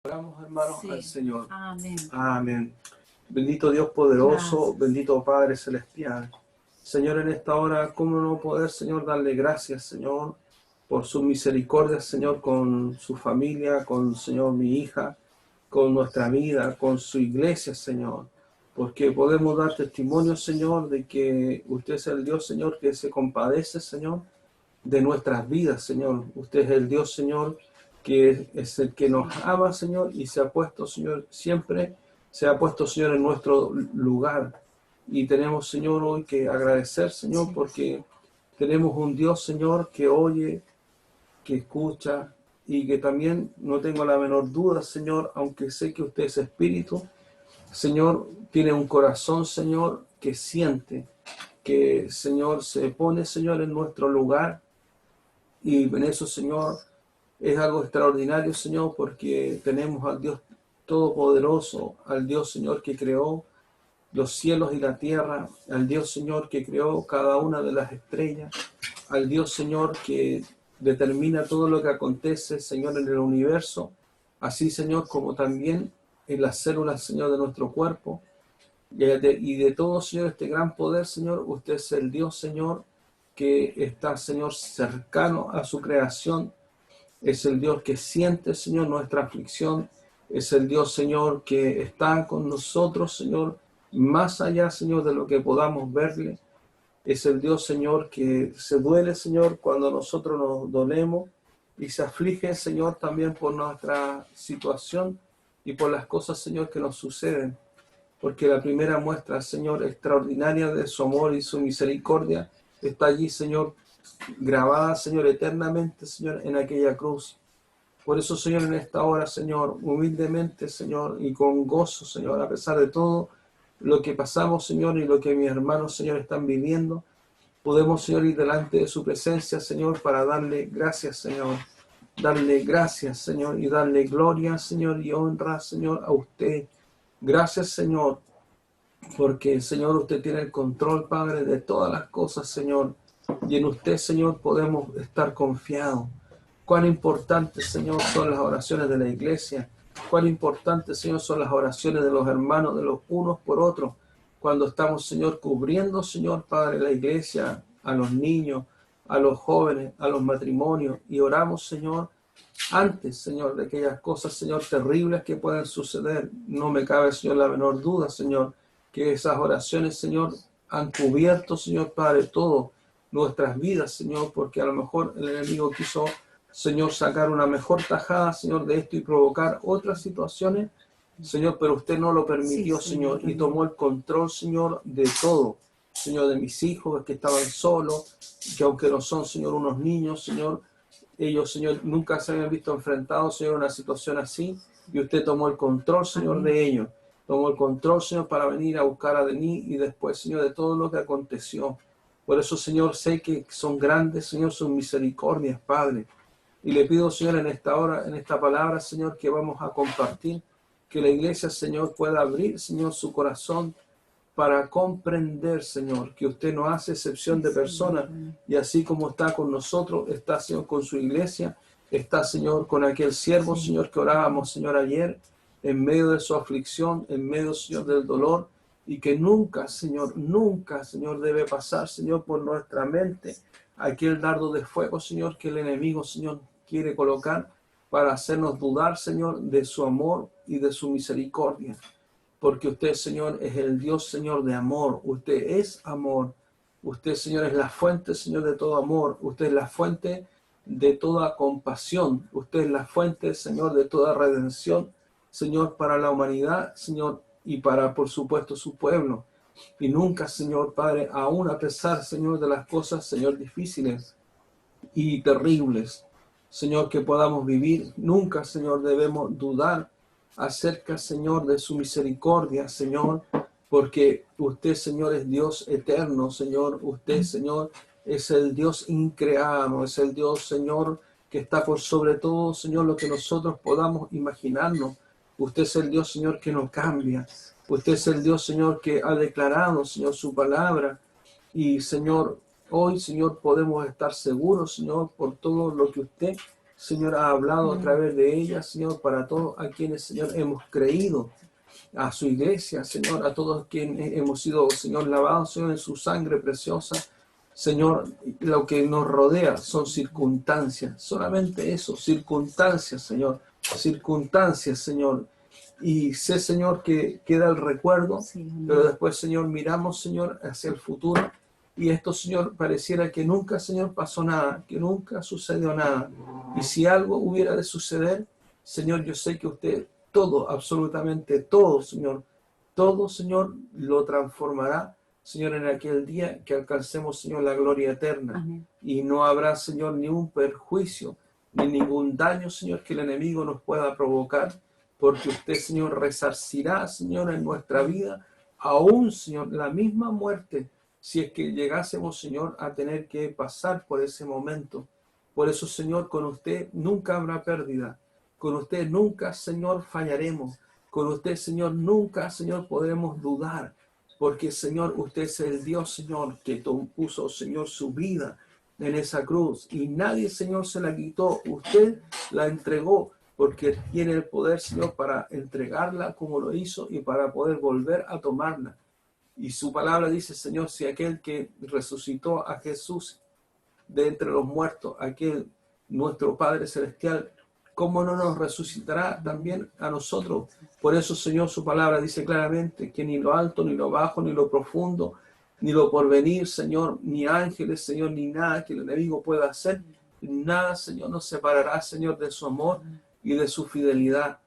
Oramos, hermanos, al Sí. Señor. Amén. Amén. Bendito Dios poderoso, Gracias. bendito Padre celestial. Señor, en esta hora, ¿cómo no poder, Señor, darle gracias, Señor, por su misericordia, Señor, con su familia, con, Señor, mi hija, con nuestra vida, con su iglesia, Señor? Porque podemos dar testimonio, Señor, de que usted es el Dios, Señor, que se compadece, Señor, de nuestras vidas, Señor. Usted es el Dios, Señor, que es el que nos ama, Señor, y se ha puesto, Señor, siempre se ha puesto, Señor, en nuestro lugar. Y tenemos, Señor, hoy que agradecer, Señor, Sí. porque tenemos un Dios, Señor, que oye, que escucha y que también no tengo la menor duda, Señor, aunque sé que usted es espíritu, Señor, tiene un corazón, Señor, que siente, que, Señor, se pone, Señor, en nuestro lugar. Y en eso, Señor, es algo extraordinario, Señor, porque tenemos al Dios Todopoderoso, al Dios, Señor, que creó los cielos y la tierra, al Dios, Señor, que creó cada una de las estrellas, al Dios, Señor, que determina todo lo que acontece, Señor, en el universo, así, Señor, como también en las células, Señor, de nuestro cuerpo. Y de todo, Señor, este gran poder, Señor, usted es el Dios, Señor, que está, Señor, cercano a su creación. Es el Dios que siente, Señor, nuestra aflicción. Es el Dios, Señor, que está con nosotros, Señor, más allá, Señor, de lo que podamos verle. Es el Dios, Señor, que se duele, Señor, cuando nosotros nos dolemos y se aflige, Señor, también por nuestra situación y por las cosas, Señor, que nos suceden. Porque la primera muestra, Señor, extraordinaria de su amor y su misericordia está allí, Señor, grabada, Señor, eternamente, Señor, en aquella cruz. Por eso, Señor, en esta hora, Señor, humildemente, Señor, y con gozo, Señor, a pesar de todo lo que pasamos, Señor, y lo que mis hermanos, Señor, están viviendo, podemos, Señor, ir delante de su presencia, Señor, para darle gracias, Señor. Darle gracias, Señor, y darle gloria, Señor, y honra, Señor, a usted. Gracias, Señor, porque, Señor, usted tiene el control, Padre, de todas las cosas, Señor. Y en usted, Señor, podemos estar confiados. Cuán importantes, Señor, son las oraciones de la iglesia. Cuán importantes, Señor, son las oraciones de los hermanos, de los unos por otros. Cuando estamos, Señor, cubriendo, Señor, Padre, la iglesia, a los niños, a los jóvenes, a los matrimonios. Y oramos, Señor, antes, Señor, de aquellas cosas, Señor, terribles que pueden suceder. No me cabe, Señor, la menor duda, Señor, que esas oraciones, Señor, han cubierto, Señor Padre, todo nuestras vidas, Señor, porque a lo mejor el enemigo quiso, Señor, sacar una mejor tajada, Señor, de esto y provocar otras situaciones, Señor, pero usted no lo permitió, Sí, Señor, y Señor. tomó el control, Señor, de todo. Señor, de mis hijos que estaban solos, que aunque no son, Señor, unos niños, Señor, ellos, Señor, nunca se habían visto enfrentados, Señor, a una situación así, y usted tomó el control, Señor, Amén. de ellos. Tomó el control, Señor, para venir a buscar a Denis y después, Señor, de todo lo que aconteció. Por eso, Señor, sé que son grandes, Señor, sus misericordias, Padre. Y le pido, Señor, en esta hora, en esta palabra, Señor, que vamos a compartir, que la iglesia, Señor, pueda abrir, Señor, su corazón para comprender, Señor, que usted no hace excepción de personas, y así como está con nosotros, está, Señor, con su iglesia, está, Señor, con aquel siervo, Sí. Señor, que orábamos, Señor, ayer, en medio de su aflicción, en medio, Señor, del dolor, y que nunca, Señor, debe pasar, Señor, por nuestra mente aquel dardo de fuego, Señor, que el enemigo, Señor, quiere colocar para hacernos dudar, Señor, de su amor y de su misericordia. Porque usted, Señor, es el Dios, Señor, de amor. Usted es amor. Usted, Señor, es la fuente, Señor, de todo amor. Usted es la fuente de toda compasión. Usted es la fuente, Señor, de toda redención, Señor, para la humanidad, Señor, y para, por supuesto, su pueblo. Y nunca, Señor, Padre, aún a pesar, Señor, de las cosas, Señor, difíciles y terribles, Señor, que podamos vivir, nunca, Señor, debemos dudar acerca, Señor, de su misericordia, Señor, porque usted, Señor, es Dios eterno, Señor. Usted, Señor, es el Dios increado, es el Dios, Señor, que está por sobre todo, Señor, lo que nosotros podamos imaginarnos. Usted es el Dios, Señor, que no cambia. Usted es el Dios, Señor, que ha declarado, Señor, su palabra. Y, Señor, hoy, Señor, podemos estar seguros, Señor, por todo lo que usted, Señor, ha hablado a través de ella, Señor, para todos a quienes, Señor, hemos creído, a su iglesia, Señor, a todos quienes hemos sido, Señor, lavados, Señor, en su sangre preciosa. Señor, lo que nos rodea son circunstancias, solamente eso, circunstancias, Señor, circunstancias, Señor. Y sé, Señor, que queda el recuerdo, pero después, Señor, miramos, Señor, hacia el futuro. Y esto, Señor, pareciera que nunca, Señor, pasó nada, que nunca sucedió nada. Y si algo hubiera de suceder, Señor, yo sé que usted todo, absolutamente todo, Señor, lo transformará, Señor, en aquel día que alcancemos, Señor, la gloria eterna. Amén. Y no habrá, Señor, ni un perjuicio, ni ningún daño, Señor, que el enemigo nos pueda provocar, porque usted, Señor, resarcirá, Señor, en nuestra vida, aún, Señor, la misma muerte, si es que llegásemos, Señor, a tener que pasar por ese momento. Por eso, Señor, con usted nunca habrá pérdida. Con usted nunca, Señor, fallaremos. Con usted, Señor, nunca, Señor, podremos dudar. Porque, Señor, usted es el Dios, Señor, que puso, Señor, su vida en esa cruz. Y nadie, Señor, se la quitó. Usted la entregó porque tiene el poder, Señor, para entregarla como lo hizo y para poder volver a tomarla. Y su palabra dice, Señor, si aquel que resucitó a Jesús de entre los muertos, aquel nuestro Padre Celestial, ¿cómo no nos resucitará también a nosotros? Por eso, Señor, su palabra dice claramente que ni lo alto, ni lo bajo, ni lo profundo, ni lo porvenir, Señor, ni ángeles, Señor, ni nada que el enemigo pueda hacer, nada, Señor, nos separará, Señor, de su amor y de su fidelidad.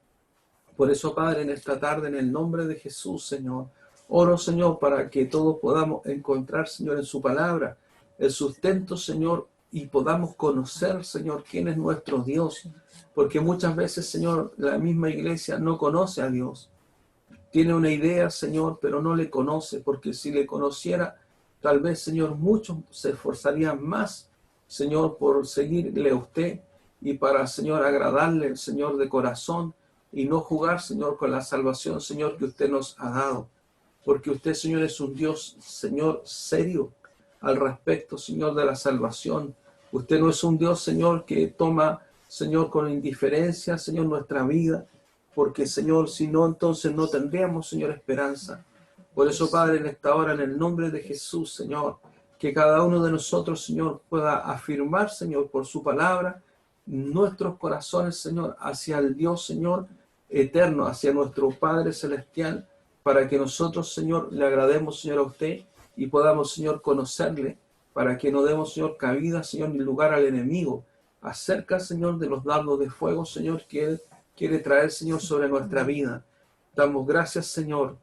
Por eso, Padre, en esta tarde, en el nombre de Jesús, Señor, oro, Señor, para que todos podamos encontrar, Señor, en su palabra el sustento, Señor, y podamos conocer, Señor, quién es nuestro Dios. Porque muchas veces, Señor, la misma iglesia no conoce a Dios. Tiene una idea, Señor, pero no le conoce, porque si le conociera, tal vez, Señor, muchos se esforzarían más, Señor, por seguirle a usted y para, Señor, agradarle, Señor, de corazón y no jugar, Señor, con la salvación, Señor, que usted nos ha dado. Porque usted, Señor, es un Dios, Señor, serio al respecto, Señor, de la salvación. Usted no es un Dios, Señor, que toma, Señor, con indiferencia, Señor, nuestra vida, porque, Señor, si no, entonces no tendríamos, Señor, esperanza. Por eso, Padre, en esta hora, en el nombre de Jesús, Señor, que cada uno de nosotros, Señor, pueda afirmar, Señor, por su palabra, nuestros corazones, Señor, hacia el Dios, Señor, eterno, hacia nuestro Padre Celestial, para que nosotros, Señor, le agrademos, Señor, a usted y podamos, Señor, conocerle, para que no demos, Señor, cabida, Señor, ni lugar al enemigo. Acerca, Señor, de los dardos de fuego, Señor, que Él quiere traer, Señor, sobre nuestra vida. Damos gracias, Señor,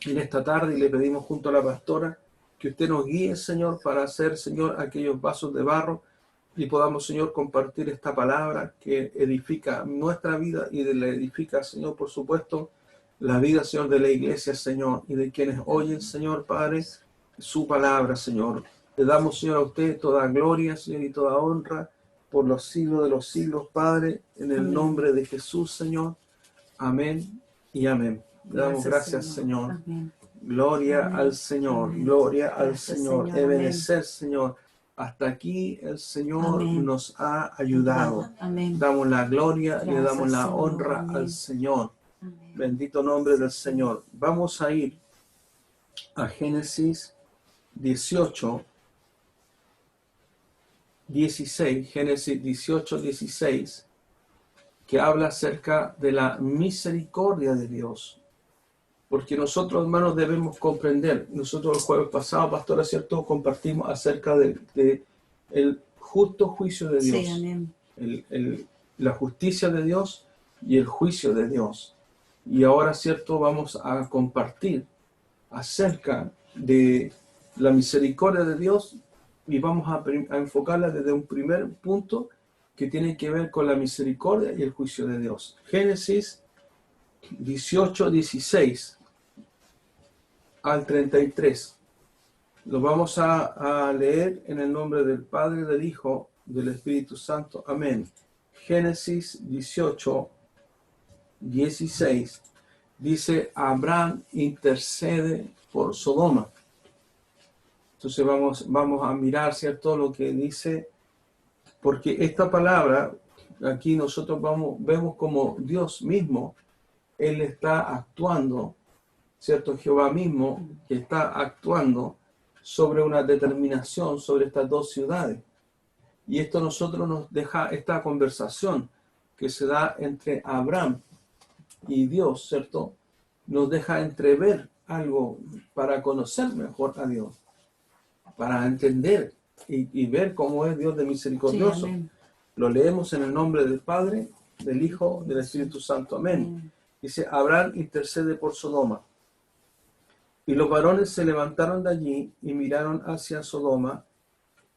en esta tarde y le pedimos junto a la pastora que usted nos guíe, Señor, para hacer, Señor, aquellos vasos de barro y podamos, Señor, compartir esta palabra que edifica nuestra vida y le edifica, Señor, por supuesto, la vida, Señor, de la iglesia, Señor, y de quienes oyen, Señor, Padre, su palabra, Señor. Le damos, Señor, a usted toda gloria, Señor, y toda honra por los siglos de los siglos, Padre, en el nombre de Jesús, Señor. Amén y amén. Le damos gracias, Señor. Amén. Gloria Amén. al Señor, Amén. gloria al Gracias, Señor. Señor. Ebenecer, Señor. Hasta aquí el Señor Amén. nos ha ayudado. Amén. Damos la gloria, le Gracias, damos la Señor. honra Amén. al Señor. Amén. Bendito nombre del Señor. Vamos a ir a Génesis 18, 16. Génesis 18, 16, que habla acerca de la misericordia de Dios. Porque nosotros, hermanos, debemos comprender. Nosotros el jueves pasado, pastora, ¿cierto?, compartimos acerca de el justo juicio de Dios. Sí, amén. La justicia de Dios y el juicio de Dios. Y ahora, ¿cierto?, vamos a compartir acerca de la misericordia de Dios y vamos a enfocarla desde un primer punto que tiene que ver con la misericordia y el juicio de Dios. Génesis 18, 16 al 33. Lo vamos a leer en el nombre del Padre, del Hijo, del Espíritu Santo. Amén. Génesis 18, 16. Dice, Abraham intercede por Sodoma. Entonces vamos a mirar, ¿cierto?, lo que dice, porque esta palabra aquí nosotros vemos como Dios mismo, Él está actuando, ¿cierto? Jehová mismo que está actuando sobre una determinación sobre estas dos ciudades. Y esto nosotros nos deja esta conversación que se da entre Abraham y Dios, ¿cierto? Nos deja entrever algo para conocer mejor a Dios, para entender y ver cómo es Dios de misericordioso. Sí, lo leemos en el nombre del Padre, del Hijo, del Espíritu Santo. Amén. Dice, Abraham intercede por Sodoma. Y los varones se levantaron de allí y miraron hacia Sodoma,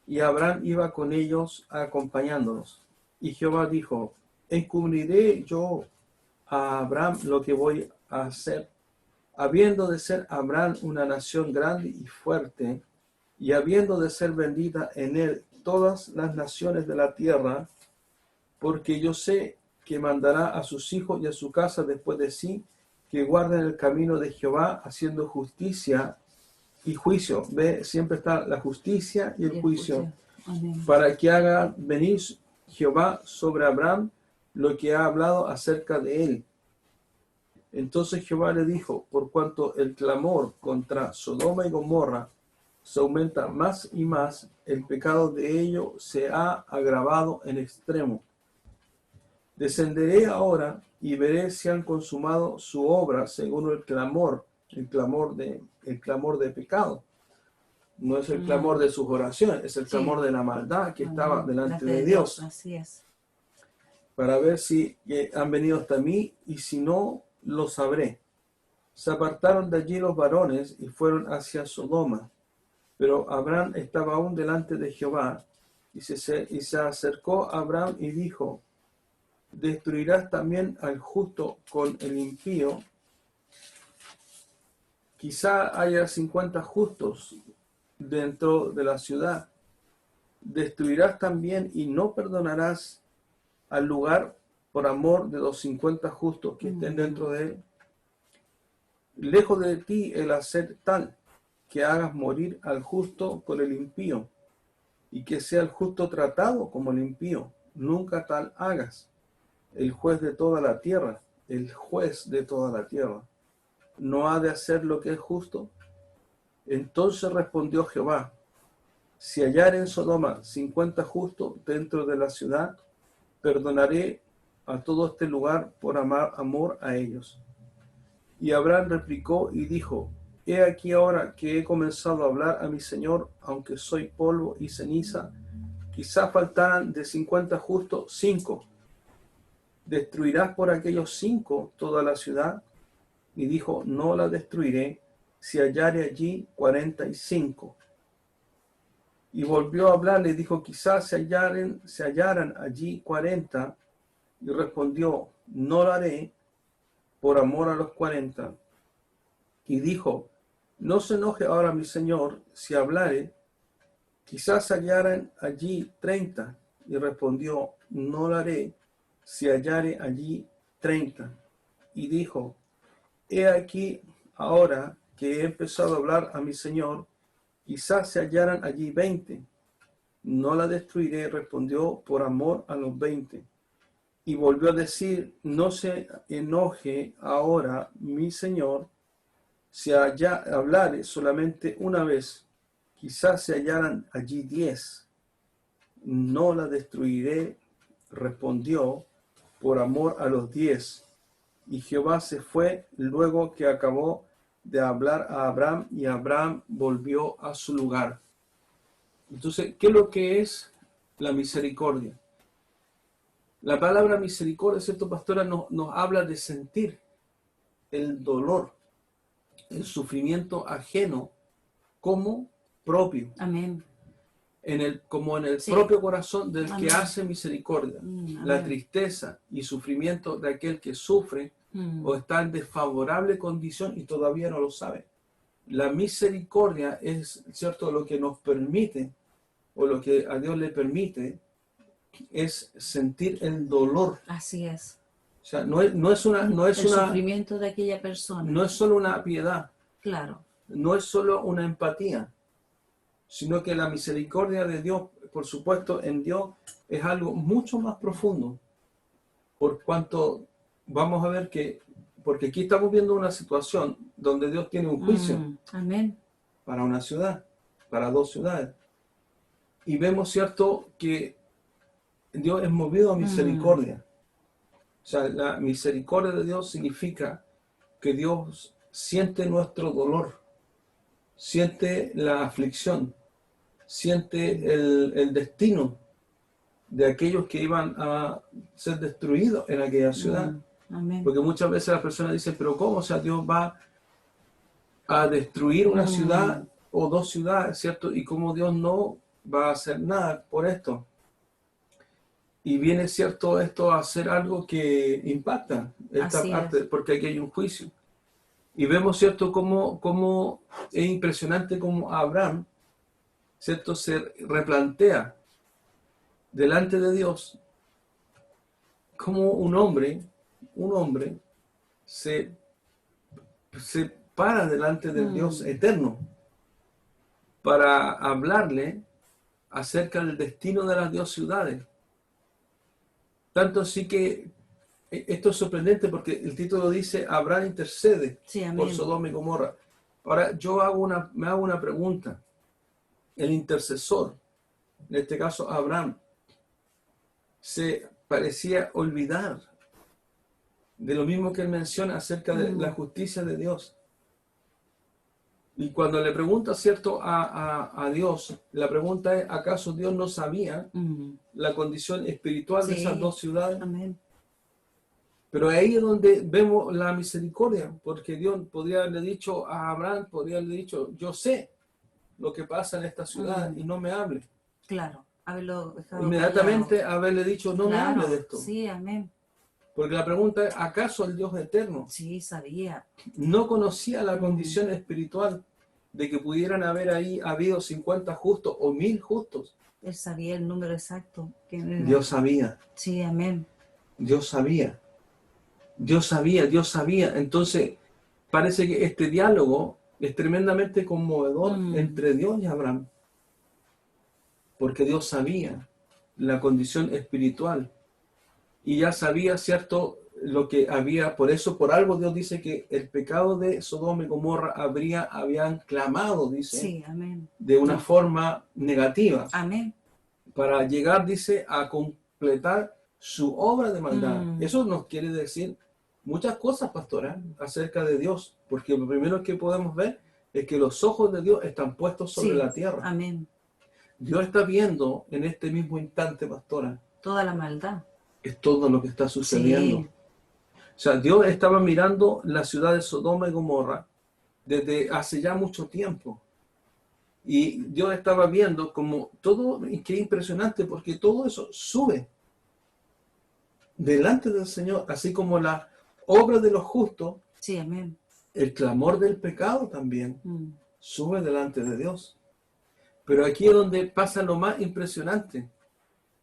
y Abraham iba con ellos acompañándolos. Y Jehová dijo, ¿encubriré yo a Abraham lo que voy a hacer? Habiendo de ser Abraham una nación grande y fuerte, y habiendo de ser bendita en él todas las naciones de la tierra, porque yo sé que mandará a sus hijos y a su casa después de sí, que guarden el camino de Jehová, haciendo justicia y juicio. Ve, siempre está la justicia y el juicio. Para que haga venir Jehová sobre Abraham lo que ha hablado acerca de él. Entonces Jehová le dijo, por cuanto el clamor contra Sodoma y Gomorra se aumenta más y más, el pecado de ellos se ha agravado en extremo. Descenderé ahora y veré si han consumado su obra según el clamor de pecado. No es el clamor de sus oraciones, es el clamor de la maldad que estaba delante de Dios. Así es. Para ver si han venido hasta mí, y si no, lo sabré. Se apartaron de allí los varones y fueron hacia Sodoma. Pero Abraham estaba aún delante de Jehová, y se acercó a Abraham y dijo, ¿destruirás también al justo con el impío? Quizá haya 50 justos dentro de la ciudad. ¿Destruirás también y no perdonarás al lugar por amor de los 50 justos que estén dentro de él? Lejos de ti el hacer tal, que hagas morir al justo con el impío, y que sea el justo tratado como el impío. Nunca tal hagas. El juez de toda la tierra, ¿no ha de hacer lo que es justo? Entonces respondió Jehová, si hallar en Sodoma 50 justos dentro de la ciudad, perdonaré a todo este lugar por amor a ellos. Y Abraham replicó y dijo, he aquí ahora que he comenzado a hablar a mi Señor, aunque soy polvo y ceniza, quizá faltaran de 50 justos 5. ¿Destruirás por aquellos 5 toda la ciudad? Y dijo, no la destruiré, si hallare allí 45. Y volvió a hablarle y dijo, quizás se hallaran allí 40. Y respondió, no lo haré por amor a los 40. Y dijo, no se enoje ahora mi señor si hablare, quizás se hallaran allí 30. Y respondió, no lo haré si hallare allí 30. Y dijo, he aquí ahora que he empezado a hablar a mi señor, quizás se hallaran allí 20. No la destruiré, respondió, por amor a los 20. Y volvió a decir, no se enoje ahora mi señor, si hablare solamente una vez, quizás se hallaran allí 10. No la destruiré, respondió, por amor a los 10. Y Jehová se fue luego que acabó de hablar a Abraham, y Abraham volvió a su lugar. Entonces, ¿qué es lo que es la misericordia? La palabra misericordia, ¿cierto, pastora? Nos habla de sentir el dolor, el sufrimiento ajeno como propio. Amén. Como en el propio corazón del que hace misericordia. La Amén. tristeza y sufrimiento de aquel que sufre o está en desfavorable condición y todavía no lo sabe. La misericordia es, ¿cierto?, lo que nos permite, o lo que a Dios le permite, es sentir el dolor. Así es. O sea, no es el sufrimiento de aquella persona. No es solo una piedad. Claro. No es solo una empatía, sino que la misericordia de Dios, por supuesto, en Dios es algo mucho más profundo. por cuanto vamos a ver que, porque aquí estamos viendo una situación donde Dios tiene un juicio Amén. para una ciudad, para dos ciudades. Y vemos, ¿cierto?, que Dios es movido a misericordia. O sea, la misericordia de Dios significa que Dios siente nuestro dolor, siente la aflicción, siente el destino de aquellos que iban a ser destruidos en aquella ciudad. Amén. Porque muchas veces las personas dicen, pero ¿cómo? O sea, Dios va a destruir una ciudad o dos ciudades, ¿cierto? Y cómo Dios no va a hacer nada por esto. Y viene, ¿cierto?, esto a hacer algo que impacta esta Así parte, es. porque aquí hay un juicio. Y vemos, ¿cierto?, cómo es impresionante cómo Abraham, ¿cierto?, se replantea delante de Dios, como un hombre se para delante del Dios eterno para hablarle acerca del destino de las dos ciudades. Tanto así que esto es sorprendente porque el título dice Abraham intercede por Sodoma y Gomorra. Ahora yo me hago una pregunta. El intercesor, en este caso Abraham, se parecía olvidar de lo mismo que él menciona acerca de la justicia de Dios. Y cuando le pregunta, ¿cierto?, a Dios, la pregunta es, ¿acaso Dios no sabía la condición espiritual de esas dos ciudades? Amén. Pero ahí es donde vemos la misericordia, porque Dios podría haberle dicho a Abraham, podría haberle dicho, yo sé lo que pasa en esta ciudad y no me hable. Claro, haberlo dejado Inmediatamente callado. haberle dicho, no me hable de esto. Sí, amén. Porque la pregunta es, ¿acaso el Dios eterno Sí, sabía. no conocía la condición espiritual de que pudieran haber ahí habido 50 justos o 1000 justos? Él sabía el número exacto. Dios sabía. Sí, amén. Dios sabía. Dios sabía, Dios sabía. Entonces, parece que este diálogo es tremendamente conmovedor entre Dios y Abraham. Porque Dios sabía la condición espiritual. Y ya sabía, ¿cierto?, lo que había. Por eso, por algo Dios dice que el pecado de Sodoma y Gomorra habían clamado, dice, sí, amén, de una forma negativa. Amén. Para llegar, dice, a completar su obra de maldad. Eso nos quiere decir muchas cosas, pastora, acerca de Dios. Porque lo primero que podemos ver es que los ojos de Dios están puestos sobre la tierra. Amén. Dios está viendo en este mismo instante, pastora, toda la maldad. Es todo lo que está sucediendo. Sí. O sea, Dios estaba mirando la ciudad de Sodoma y Gomorra desde hace ya mucho tiempo. Y Dios estaba viendo como todo, y qué impresionante, porque todo eso sube delante del Señor, así como la obra de los justos, Sí, amén. el clamor del pecado también sube delante de Dios. Pero aquí es donde pasa lo más impresionante,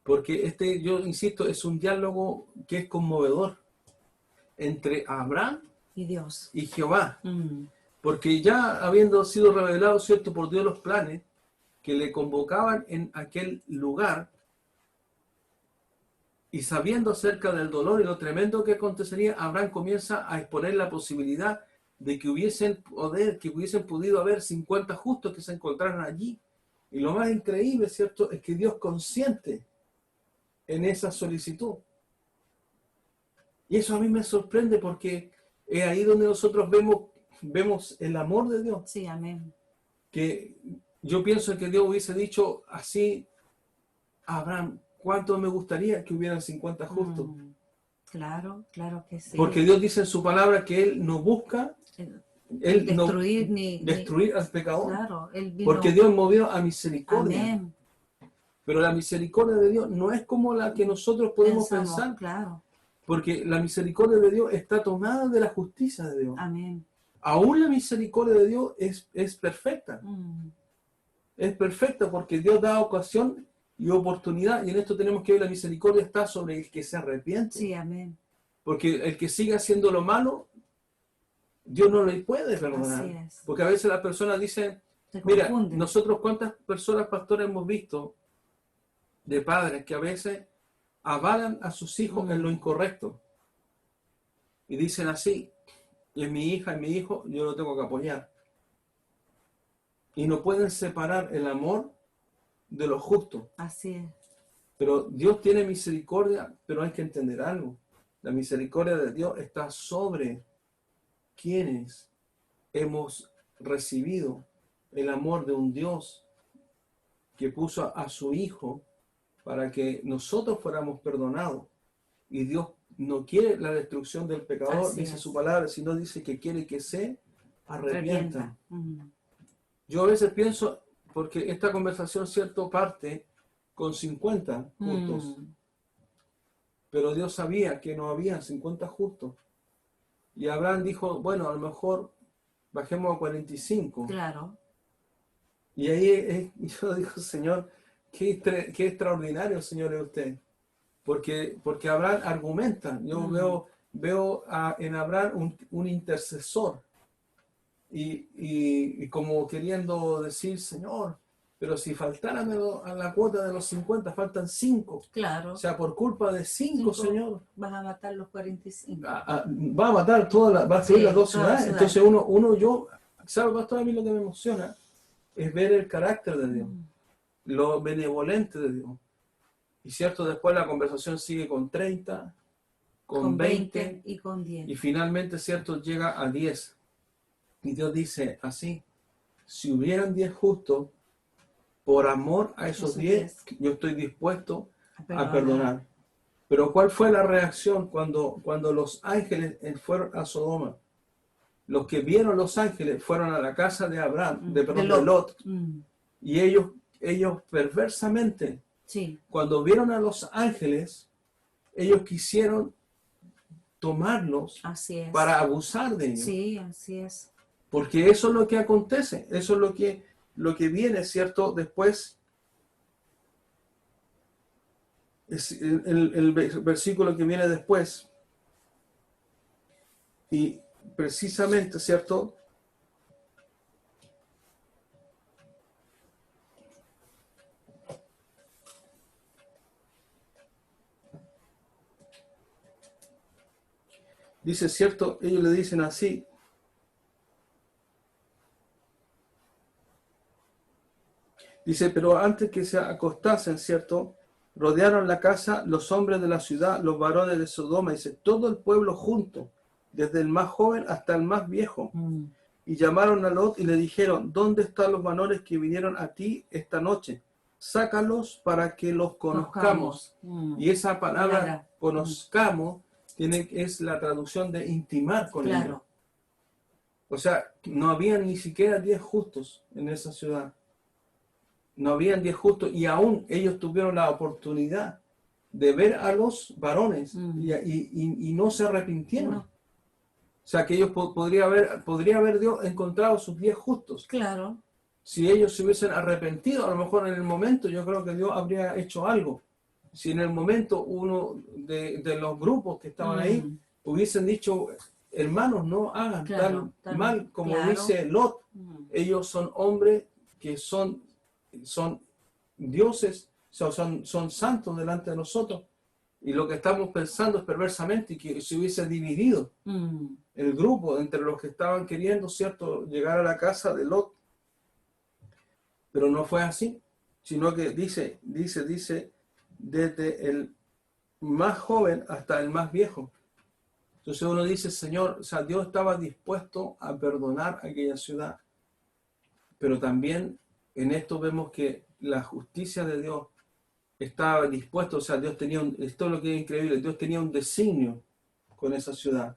porque yo insisto, es un diálogo que es conmovedor entre Abraham y Dios y Jehová. Porque ya habiendo sido revelado, ¿cierto?, por Dios los planes que le convocaban en aquel lugar, y sabiendo acerca del dolor y lo tremendo que acontecería, Abraham comienza a exponer la posibilidad de que hubiesen podido haber 50 justos que se encontraran allí. Y lo más increíble, ¿cierto?, es que Dios consiente en esa solicitud. Y eso a mí me sorprende porque es ahí donde nosotros vemos el amor de Dios. Sí, amén. Que yo pienso que Dios hubiese dicho así a Abraham, ¿cuánto me gustaría que hubieran 50 justos? Claro, claro que sí. Porque Dios dice en su palabra que Él no busca destruir al pecador. Claro, Él vino, porque Dios movió a misericordia. Amén. Pero la misericordia de Dios no es como la que nosotros podemos pensar. Claro. Porque la misericordia de Dios está tomada de la justicia de Dios. Amén. Aún la misericordia de Dios es perfecta. Es perfecta porque Dios da ocasión y oportunidad. Y en esto tenemos que ver la misericordia está sobre el que se arrepiente. Sí, amén. Porque el que sigue haciendo lo malo, Dios no le puede perdonar. Así es. Porque a veces las personas dicen, mira, nosotros cuántas personas, pastores, hemos visto de padres que a veces avalan a sus hijos en lo incorrecto. Y dicen así, y es mi hija y mi hijo, yo lo tengo que apoyar. Y no pueden separar el amor de lo justo. Así es. Pero Dios tiene misericordia, pero hay que entender algo. La misericordia de Dios está sobre quienes hemos recibido el amor de un Dios que puso a su Hijo para que nosotros fuéramos perdonados. Y Dios no quiere la destrucción del pecador, Así dice es. su palabra, sino dice que quiere que se arrepientan. Revienta. Yo a veces pienso, porque esta conversación, cierto, parte con 50 justos, pero Dios sabía que no había 50 justos. Y Abraham dijo, bueno, a lo mejor bajemos a 45. Claro. Y ahí yo digo, Señor, qué extraordinario, Señor, es usted. Porque Abraham argumenta. Yo veo en Abraham un intercesor. Y como queriendo decir, Señor, pero si faltaran a la cuota de los 50, faltan 5. Claro. O sea, por culpa de 5, Señor, vas a matar los 45. va a matar va a destruir las dos ciudades. Entonces yo, ¿sabe, pastor? A mí lo que me emociona es ver el carácter de Dios, lo benevolente de Dios. Y cierto, después la conversación sigue con 30, con 20 y con 10. Y finalmente, cierto, llega a 10. Y Dios dice así, si hubieran 10 justos, por amor a esos 10, yo estoy dispuesto a perdonar. Pero ¿cuál fue la reacción cuando los ángeles fueron a Sodoma? Los que vieron los ángeles fueron a la casa de Abraham, de Lot. Y ellos perversamente, cuando vieron a los ángeles, ellos quisieron tomarlos para abusar de ellos. Sí, así es. Porque eso es lo que acontece, eso es lo que viene, ¿cierto? Después, es el versículo que viene después. Y precisamente, ¿cierto? Dice, ¿cierto? Ellos le dicen así. Dice, pero antes que se acostasen, ¿cierto? Rodearon la casa los hombres de la ciudad, los varones de Sodoma, dice, todo el pueblo junto, desde el más joven hasta el más viejo. Y llamaron a Lot y le dijeron, ¿dónde están los varones que vinieron a ti esta noche? Sácalos para que los conozcamos. Y esa palabra, conozcamos, es la traducción de intimar con ellos. O sea, no habían ni siquiera 10 justos en esa ciudad. No habían 10 justos y aún ellos tuvieron la oportunidad de ver a los varones y no se arrepintieron. O sea, que ellos podría haber Dios encontrado sus 10 justos. Claro. Si ellos se hubiesen arrepentido, a lo mejor en el momento yo creo que Dios habría hecho algo. Si en el momento uno de los grupos que estaban ahí hubiesen dicho, hermanos, no hagan tal mal como dice Lot. Ellos son hombres que son dioses, son santos delante de nosotros. Y lo que estamos pensando es perversamente que se hubiese dividido el grupo entre los que estaban queriendo, ¿cierto?, llegar a la casa de Lot. Pero no fue así, sino que dice, desde el más joven hasta el más viejo. Entonces uno dice, Señor, o sea, Dios estaba dispuesto a perdonar aquella ciudad. Pero también en esto vemos que la justicia de Dios estaba dispuesto, o sea, Dios tenía esto es lo que es increíble, Dios tenía un designio con esa ciudad,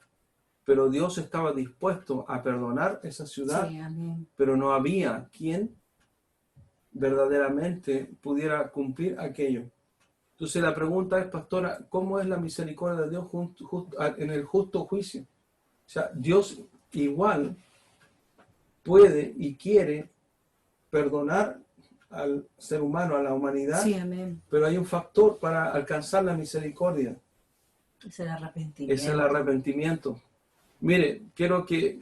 pero Dios estaba dispuesto a perdonar esa ciudad, pero no había quien verdaderamente pudiera cumplir aquello. Entonces la pregunta es, pastora, ¿cómo es la misericordia de Dios en el justo juicio? O sea, Dios igual puede y quiere perdonar al ser humano, a la humanidad, pero hay un factor para alcanzar la misericordia. Es el arrepentimiento. Es el arrepentimiento. Mire, quiero que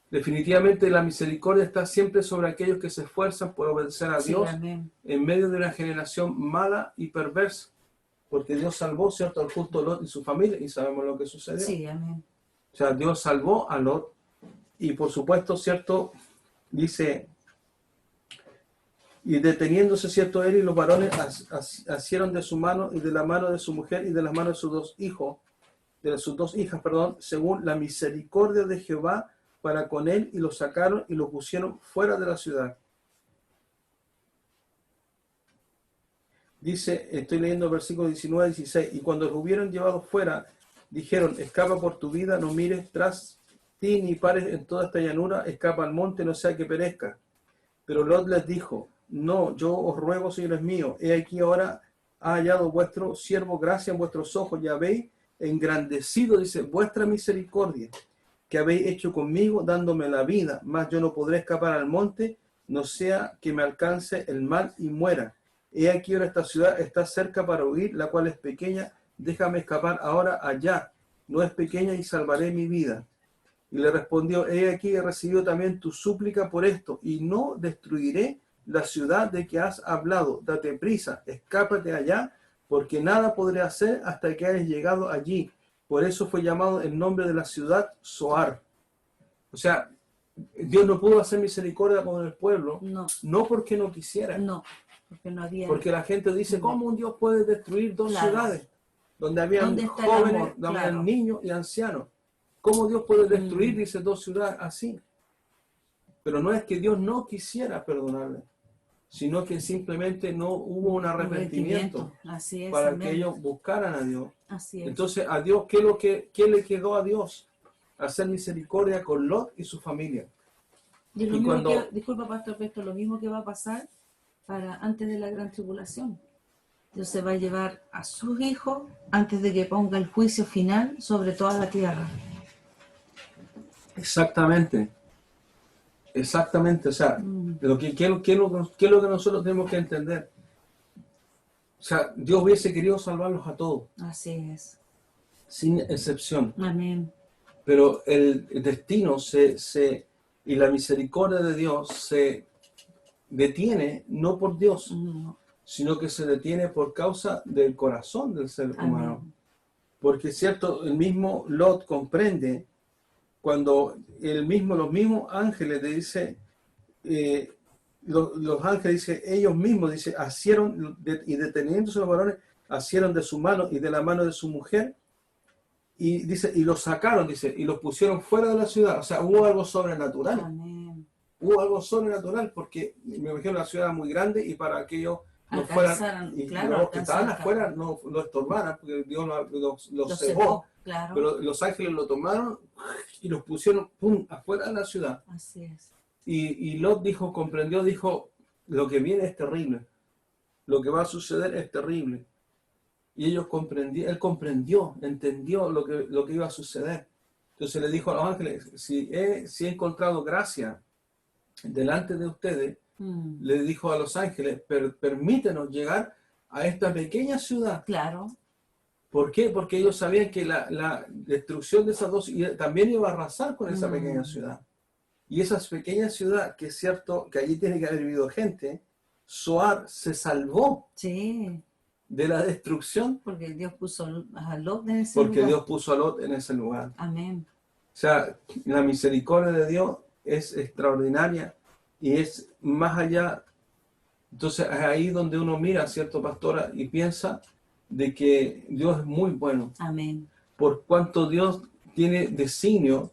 definitivamente la misericordia está siempre sobre aquellos que se esfuerzan por obedecer a Dios en medio de una generación mala y perversa. porque Dios salvó, ¿cierto?, al justo Lot y su familia, y sabemos lo que sucedió. Sí, amén. O sea, Dios salvó a Lot, y por supuesto, ¿cierto?, dice, y deteniéndose, ¿cierto?, él y los varones asieron de su mano y de la mano de su mujer y de las manos de sus dos hijos, de sus dos hijas, perdón, según la misericordia de Jehová para con él, y lo sacaron y lo pusieron fuera de la ciudad. Dice, estoy leyendo versículos 19 y 16, y cuando los hubieron llevado fuera, dijeron, escapa por tu vida, no mires tras ti ni pares en toda esta llanura, escapa al monte, no sea que perezca. Pero Lot les dijo, no, yo os ruego, señores míos, he aquí ahora ha hallado vuestro siervo gracia en vuestros ojos, y habéis engrandecido, dice, vuestra misericordia, que habéis hecho conmigo, dándome la vida, mas yo no podré escapar al monte, no sea que me alcance el mal y muera. He aquí ahora esta ciudad está cerca para huir, la cual es pequeña, déjame escapar ahora allá, no es pequeña y salvaré mi vida. Y le respondió, he aquí he recibido también tu súplica por esto, y no destruiré la ciudad de que has hablado. Date prisa, escápate allá, porque nada podré hacer hasta que hayas llegado allí. Por eso fue llamado el nombre de la ciudad Zoar. O sea, Dios no pudo hacer misericordia con el pueblo, no porque no quisiera. No, porque no había... Porque la gente dice, ¿cómo un Dios puede destruir dos ciudades? Donde habían ¿Dónde está jóvenes, el donde amor? habían niños y ancianos. ¿Cómo Dios puede destruir, dice, dos ciudades así? Pero no es que Dios no quisiera perdonarle, sino que simplemente no hubo un arrepentimiento Así es, para amén. que ellos buscaran a Dios. Así es. Entonces, a Dios, ¿qué le quedó a Dios? Hacer misericordia con Lot y su familia. Y lo Y mismo cuando- disculpa, Pastor Pesto, lo mismo que va a pasar para antes de la gran tribulación. Dios se va a llevar a sus hijos antes de que ponga el juicio final sobre toda la tierra. Exactamente. Exactamente. O sea, ¿qué es lo que nosotros tenemos que entender? O sea, Dios hubiese querido salvarlos a todos, Así es. sin excepción. Amén. Pero el destino y la misericordia de Dios se detiene no por Dios, sino que se detiene por causa del corazón del ser humano. Amén. Porque es cierto, el mismo Lot comprende cuando los mismos ángeles le dice, los ángeles dice, ellos mismos dice, asieron y deteniéndose los varones, asieron de su mano y de la mano de su mujer, y dice, y los sacaron, dice, y los pusieron fuera de la ciudad. O sea, hubo algo sobrenatural. Amén. Hubo algo sobrenatural, porque me imagino la ciudad era muy grande, y para que ellos no fueran, y los que estaban afuera no estorbaran, porque Dios los cegó. Claro. Pero los ángeles lo tomaron y los pusieron afuera de la ciudad. Así es. Y Lot dijo, lo que viene es terrible, lo que va a suceder es terrible. Y él entendió lo que iba a suceder. Entonces le dijo a los ángeles, si he encontrado gracia delante de ustedes, le dijo a los ángeles, permítenos llegar a esta pequeña ciudad. Claro. ¿Por qué? Porque ellos sabían que la destrucción de esas dos también iba a arrasar con esa pequeña ciudad. Y esa pequeña ciudad, que es cierto que allí tiene que haber vivido gente, Zoar se salvó Sí. de la destrucción Porque Dios puso a Lot en ese porque lugar. Dios puso a Lot en ese lugar. Amén. O sea, la misericordia de Dios es extraordinaria y es más allá. Entonces es ahí donde uno mira, ¿cierto, pastora? Y piensa de que Dios es muy bueno. Amén. Por cuanto Dios tiene designios,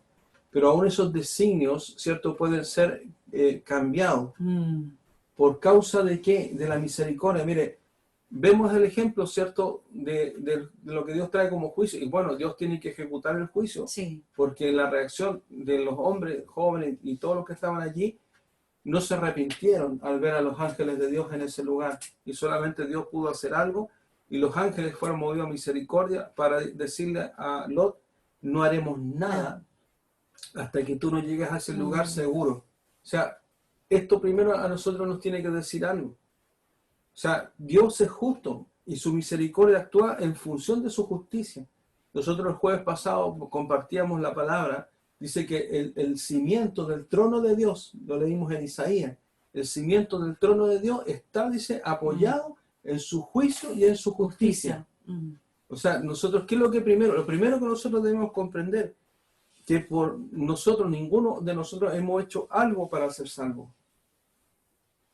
pero aún esos designios, ¿cierto?, pueden ser cambiados. ¿Por causa de qué? De la misericordia. Mire, vemos el ejemplo, ¿cierto?, de lo que Dios trae como juicio. Y bueno, Dios tiene que ejecutar el juicio. Sí. Porque la reacción de los hombres, jóvenes y todos los que estaban allí, no se arrepintieron al ver a los ángeles de Dios en ese lugar. Y solamente Dios pudo hacer algo. Y los ángeles fueron movidos a misericordia para decirle a Lot, no haremos nada hasta que tú no llegues a ese lugar seguro. O sea, esto primero a nosotros nos tiene que decir algo. O sea, Dios es justo y su misericordia actúa en función de su justicia. Nosotros el jueves pasado compartíamos la palabra, dice que el cimiento del trono de Dios, lo leímos en Isaías, el cimiento del trono de Dios está, dice, apoyado en su juicio y en su justicia. Mm. O sea, nosotros, ¿qué es lo que primero? Lo primero que nosotros debemos comprender, que por nosotros, ninguno de nosotros hemos hecho algo para ser salvos.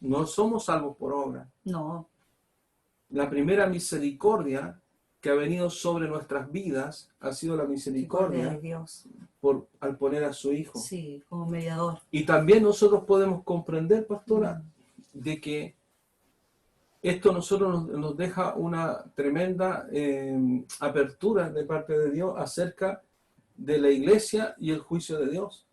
No somos salvos por obra. No, La primera misericordia que ha venido sobre nuestras vidas ha sido la misericordia de misericordia Dios. al poner a su Hijo. Sí, como mediador. Y también nosotros podemos comprender, pastora, de que esto nosotros nos deja una tremenda apertura de parte de Dios acerca de la iglesia y el juicio de Dios.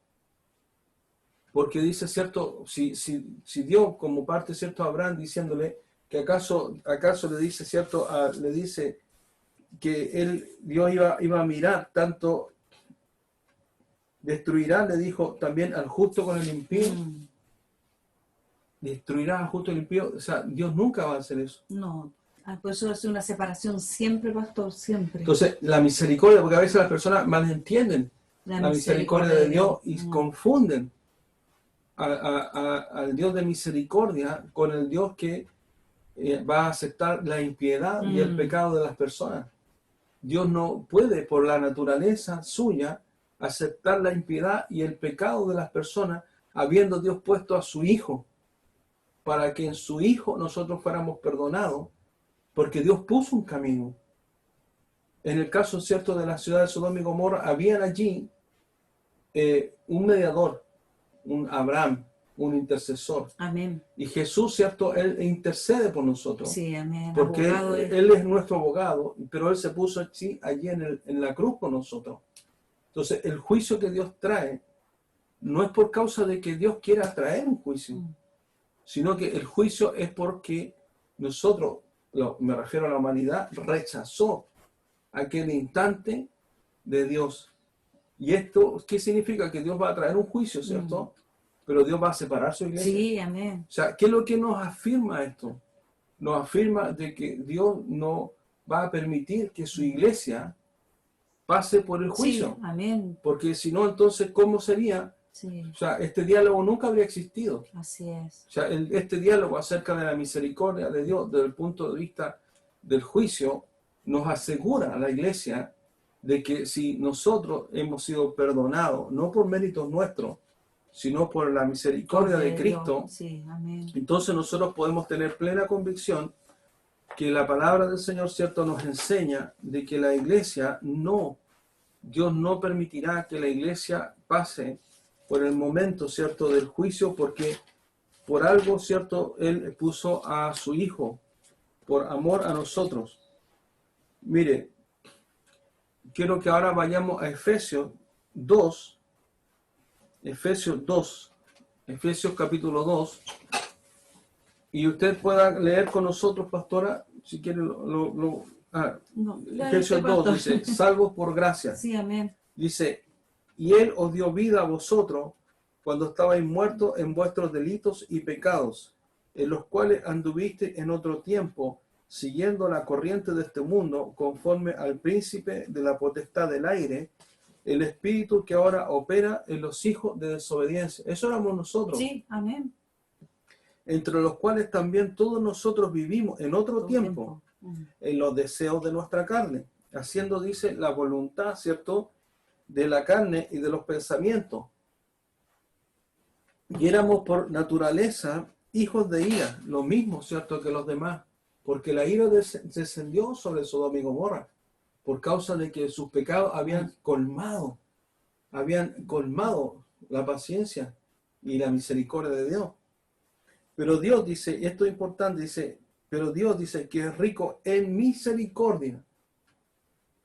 Porque dice, ¿cierto? Si Dios, como parte, ¿cierto? A Abraham diciéndole que acaso le dice, ¿cierto? Le dice que Dios iba a mirar, tanto destruirá, le dijo también al justo con el impío, destruirá al justo y el impío. O sea, Dios nunca va a hacer eso. No, por eso hace una separación siempre, pastor, siempre. Entonces, la misericordia, porque a veces las personas malentienden la misericordia de Dios y confunden al Dios de misericordia con el Dios que va a aceptar la impiedad y el pecado de las personas. Dios no puede, por la naturaleza suya, aceptar la impiedad y el pecado de las personas, habiendo Dios puesto a su Hijo, para que en su Hijo nosotros fuéramos perdonados, porque Dios puso un camino. En el caso, cierto, de la ciudad de Sodoma y Gomorra, habían allí un mediador, un Abraham, un intercesor. Amén. Y Jesús, cierto, Él intercede por nosotros. Sí, amén. Porque él es nuestro abogado, pero Él se puso allí en la cruz por nosotros. Entonces, el juicio que Dios trae no es por causa de que Dios quiera traer un juicio, sino que el juicio es porque nosotros, me refiero a la humanidad, rechazó aquel instante de Dios. ¿Y esto qué significa? Que Dios va a traer un juicio, ¿cierto? Pero Dios va a separar su iglesia. Sí, amén. O sea, ¿qué es lo que nos afirma esto? Nos afirma de que Dios no va a permitir que su iglesia pase por el juicio. Sí, amén. Porque si no, entonces, ¿cómo sería? Sí. O sea, este diálogo nunca habría existido. Así es. O sea, este diálogo acerca de la misericordia de Dios desde el punto de vista del juicio nos asegura a la iglesia de que si nosotros hemos sido perdonados, no por méritos nuestros, sino por la misericordia de Cristo, sí, amén. Entonces nosotros podemos tener plena convicción que la palabra del Señor, cierto, nos enseña de que la iglesia Dios no permitirá que la iglesia pase por el momento, cierto, del juicio, porque por algo, cierto, Él puso a su Hijo, por amor a nosotros. Mire, quiero que ahora vayamos a Efesios 2, Efesios capítulo 2, y usted pueda leer con nosotros, pastora, si quiere Efesios 2 dice, salvos por gracia. Sí, amén. Dice, y Él os dio vida a vosotros cuando estabais muertos en vuestros delitos y pecados, en los cuales anduviste en otro tiempo, siguiendo la corriente de este mundo, conforme al príncipe de la potestad del aire, el espíritu que ahora opera en los hijos de desobediencia. Eso éramos nosotros. Sí, amén. Entre los cuales también todos nosotros vivimos en otro tiempo, en los deseos de nuestra carne, haciendo, dice, la voluntad, ¿cierto?, de la carne y de los pensamientos. Y éramos por naturaleza hijos de ira, lo mismo, ¿cierto?, que los demás, porque la ira descendió sobre Sodoma y Gomorra, por causa de que sus pecados habían colmado la paciencia y la misericordia de Dios. Pero Dios dice, y esto es importante, dice, pero Dios dice que es rico en misericordia.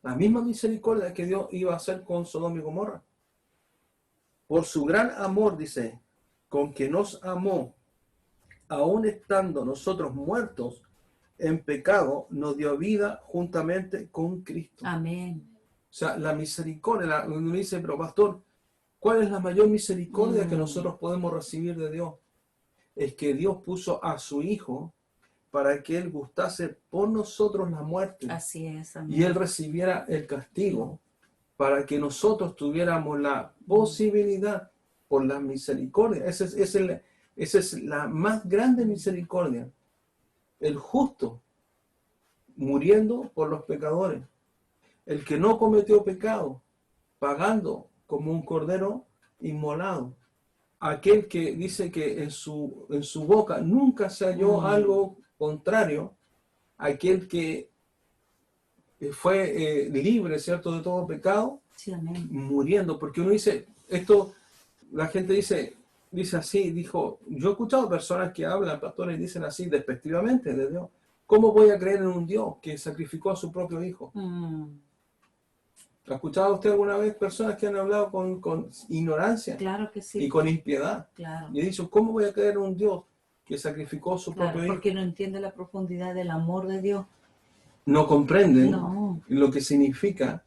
La misma misericordia que Dios iba a hacer con Sodoma y Gomorra. Por su gran amor, dice, con que nos amó, aun estando nosotros muertos en pecado, nos dio vida juntamente con Cristo. Amén. O sea, la misericordia, uno dice, pero pastor, ¿cuál es la mayor misericordia que nosotros podemos recibir de Dios? Es que Dios puso a su Hijo para que Él gustase por nosotros la muerte. Así es, amén. Y Él recibiera el castigo para que nosotros tuviéramos la posibilidad por la misericordia. Esa es la más grande misericordia. El justo muriendo por los pecadores. El que no cometió pecado, pagando como un cordero inmolado. Aquel que dice que en su boca nunca se halló algo contrario. Aquel que fue libre, ¿cierto?, de todo pecado, Sí, amén. muriendo. Porque uno dice, esto, la gente dice así, dijo, yo he escuchado personas que hablan, pastores, y dicen así despectivamente de Dios. ¿Cómo voy a creer en un Dios que sacrificó a su propio hijo? ¿Ha escuchado usted alguna vez personas que han hablado con ignorancia Claro que y sí. con impiedad? Claro. Y he dicho, ¿cómo voy a creer en un Dios que sacrificó a su Claro, propio hijo? porque no entiende la profundidad del amor de Dios. No comprenden No. lo que significa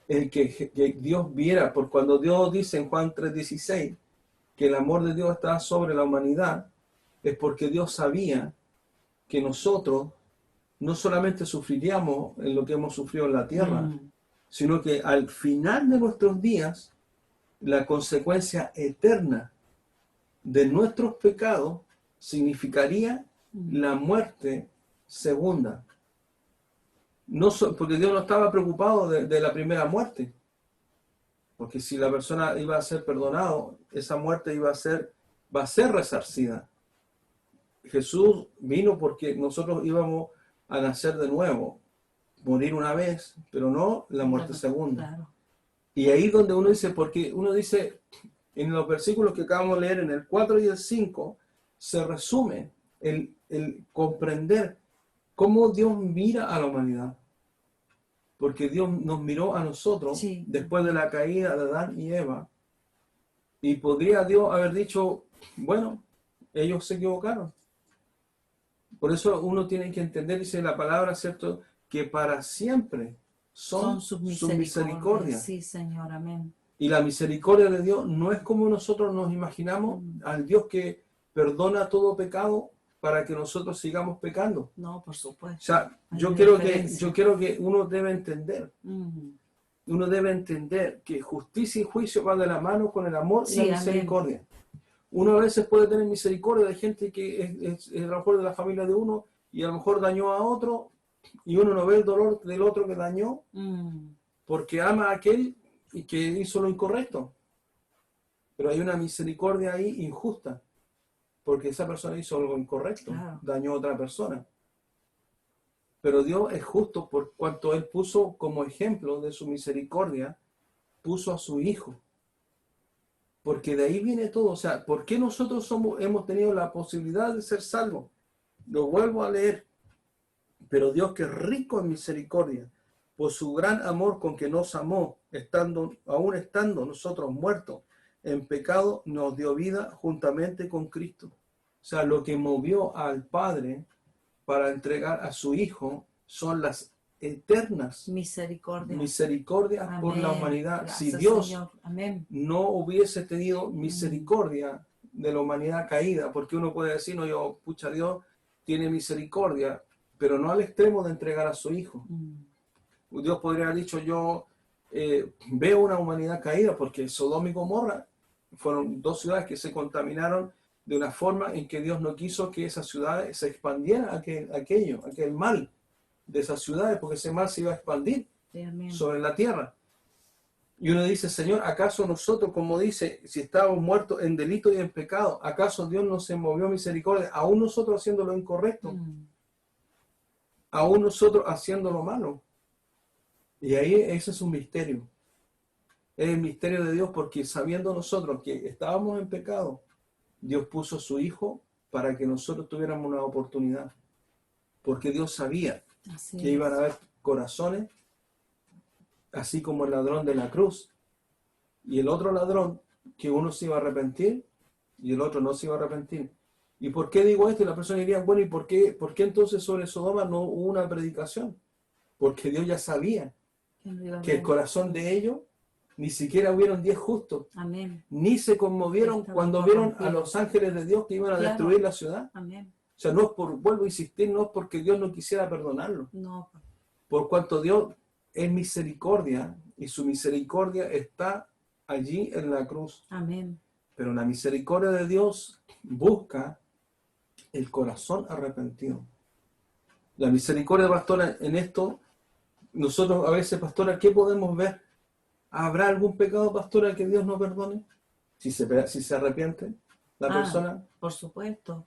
el que Dios viera, por cuando Dios dice en Juan 3:16 que el amor de Dios está sobre la humanidad, es porque Dios sabía que nosotros no solamente sufriríamos en lo que hemos sufrido en la tierra, sino que al final de nuestros días, la consecuencia eterna de nuestros pecados significaría la muerte segunda. No porque Dios no estaba preocupado de la primera muerte, porque si la persona iba a ser perdonado, esa muerte va a ser resarcida. Jesús vino porque nosotros íbamos a nacer de nuevo, morir una vez, pero no la muerte segunda. Claro. Y ahí donde uno dice, porque uno dice, en los versículos que acabamos de leer, en el 4 y el 5, se resume el comprender cómo Dios mira a la humanidad. Porque Dios nos miró a nosotros después de la caída de Adán y Eva. Y podría Dios haber dicho, bueno, ellos se equivocaron. Por eso uno tiene que entender, dice la palabra, ¿cierto?, que para siempre son sus misericordias. Sí, Señor, amén. Y la misericordia de Dios no es como nosotros nos imaginamos al Dios que perdona todo pecado para que nosotros sigamos pecando. No, por supuesto. O sea, yo quiero que uno debe entender. Uno debe entender que justicia y juicio van de la mano con el amor y la misericordia. Amén. Uno a veces puede tener misericordia de gente que es a lo mejor de la familia de uno y a lo mejor dañó a otro y uno no ve el dolor del otro que dañó porque ama a aquel y que hizo lo incorrecto. Pero hay una misericordia ahí injusta porque esa persona hizo algo incorrecto, dañó a otra persona. Pero Dios es justo por cuanto Él puso como ejemplo de su misericordia, puso a su Hijo. Porque de ahí viene todo. O sea, ¿por qué nosotros hemos tenido la posibilidad de ser salvos? Lo vuelvo a leer. Pero Dios, que es rico en misericordia, por su gran amor con que nos amó, aún estando nosotros muertos en pecado, nos dio vida juntamente con Cristo. O sea, lo que movió al Padre para entregar a su Hijo son las eternas misericordias por la humanidad. Gracias, si Dios no hubiese tenido misericordia de la humanidad caída, porque uno puede decir, no, yo, pucha, Dios tiene misericordia, pero no al extremo de entregar a su Hijo. Dios podría haber dicho, yo veo una humanidad caída, porque Sodoma y Gomorra fueron dos ciudades que se contaminaron de una forma en que Dios no quiso que esas ciudades se expandiera aquel mal de esas ciudades, porque ese mal se iba a expandir sobre la tierra. Y uno dice, Señor, ¿acaso nosotros, como dice, si estábamos muertos en delito y en pecado, acaso Dios no se movió misericordia, aún nosotros haciendo lo incorrecto, aún nosotros haciendo lo malo? Y ahí ese es un misterio. Es el misterio de Dios, porque sabiendo nosotros que estábamos en pecado, Dios puso a su Hijo para que nosotros tuviéramos una oportunidad. Porque Dios sabía que iban a haber corazones, así como el ladrón de la cruz. Y el otro ladrón, que uno se iba a arrepentir y el otro no se iba a arrepentir. ¿Y por qué digo esto? Y la persona diría, bueno, ¿y por qué entonces sobre Sodoma no hubo una predicación? Porque Dios ya sabía que el corazón de ellos, ni siquiera hubieron 10 justos. Amén. Ni se conmovieron cuando vieron a los ángeles de Dios que iban a destruir la ciudad. Amén. O sea, no es vuelvo a insistir, no es porque Dios no quisiera perdonarlo. No. Por cuanto Dios es misericordia y su misericordia está allí en la cruz. Amén. Pero la misericordia de Dios busca el corazón arrepentido. La misericordia, pastora, en esto, nosotros a veces, pastora, ¿qué podemos ver? ¿Habrá algún pecado, pastora, que Dios no perdone? Si se arrepiente la persona. Por supuesto.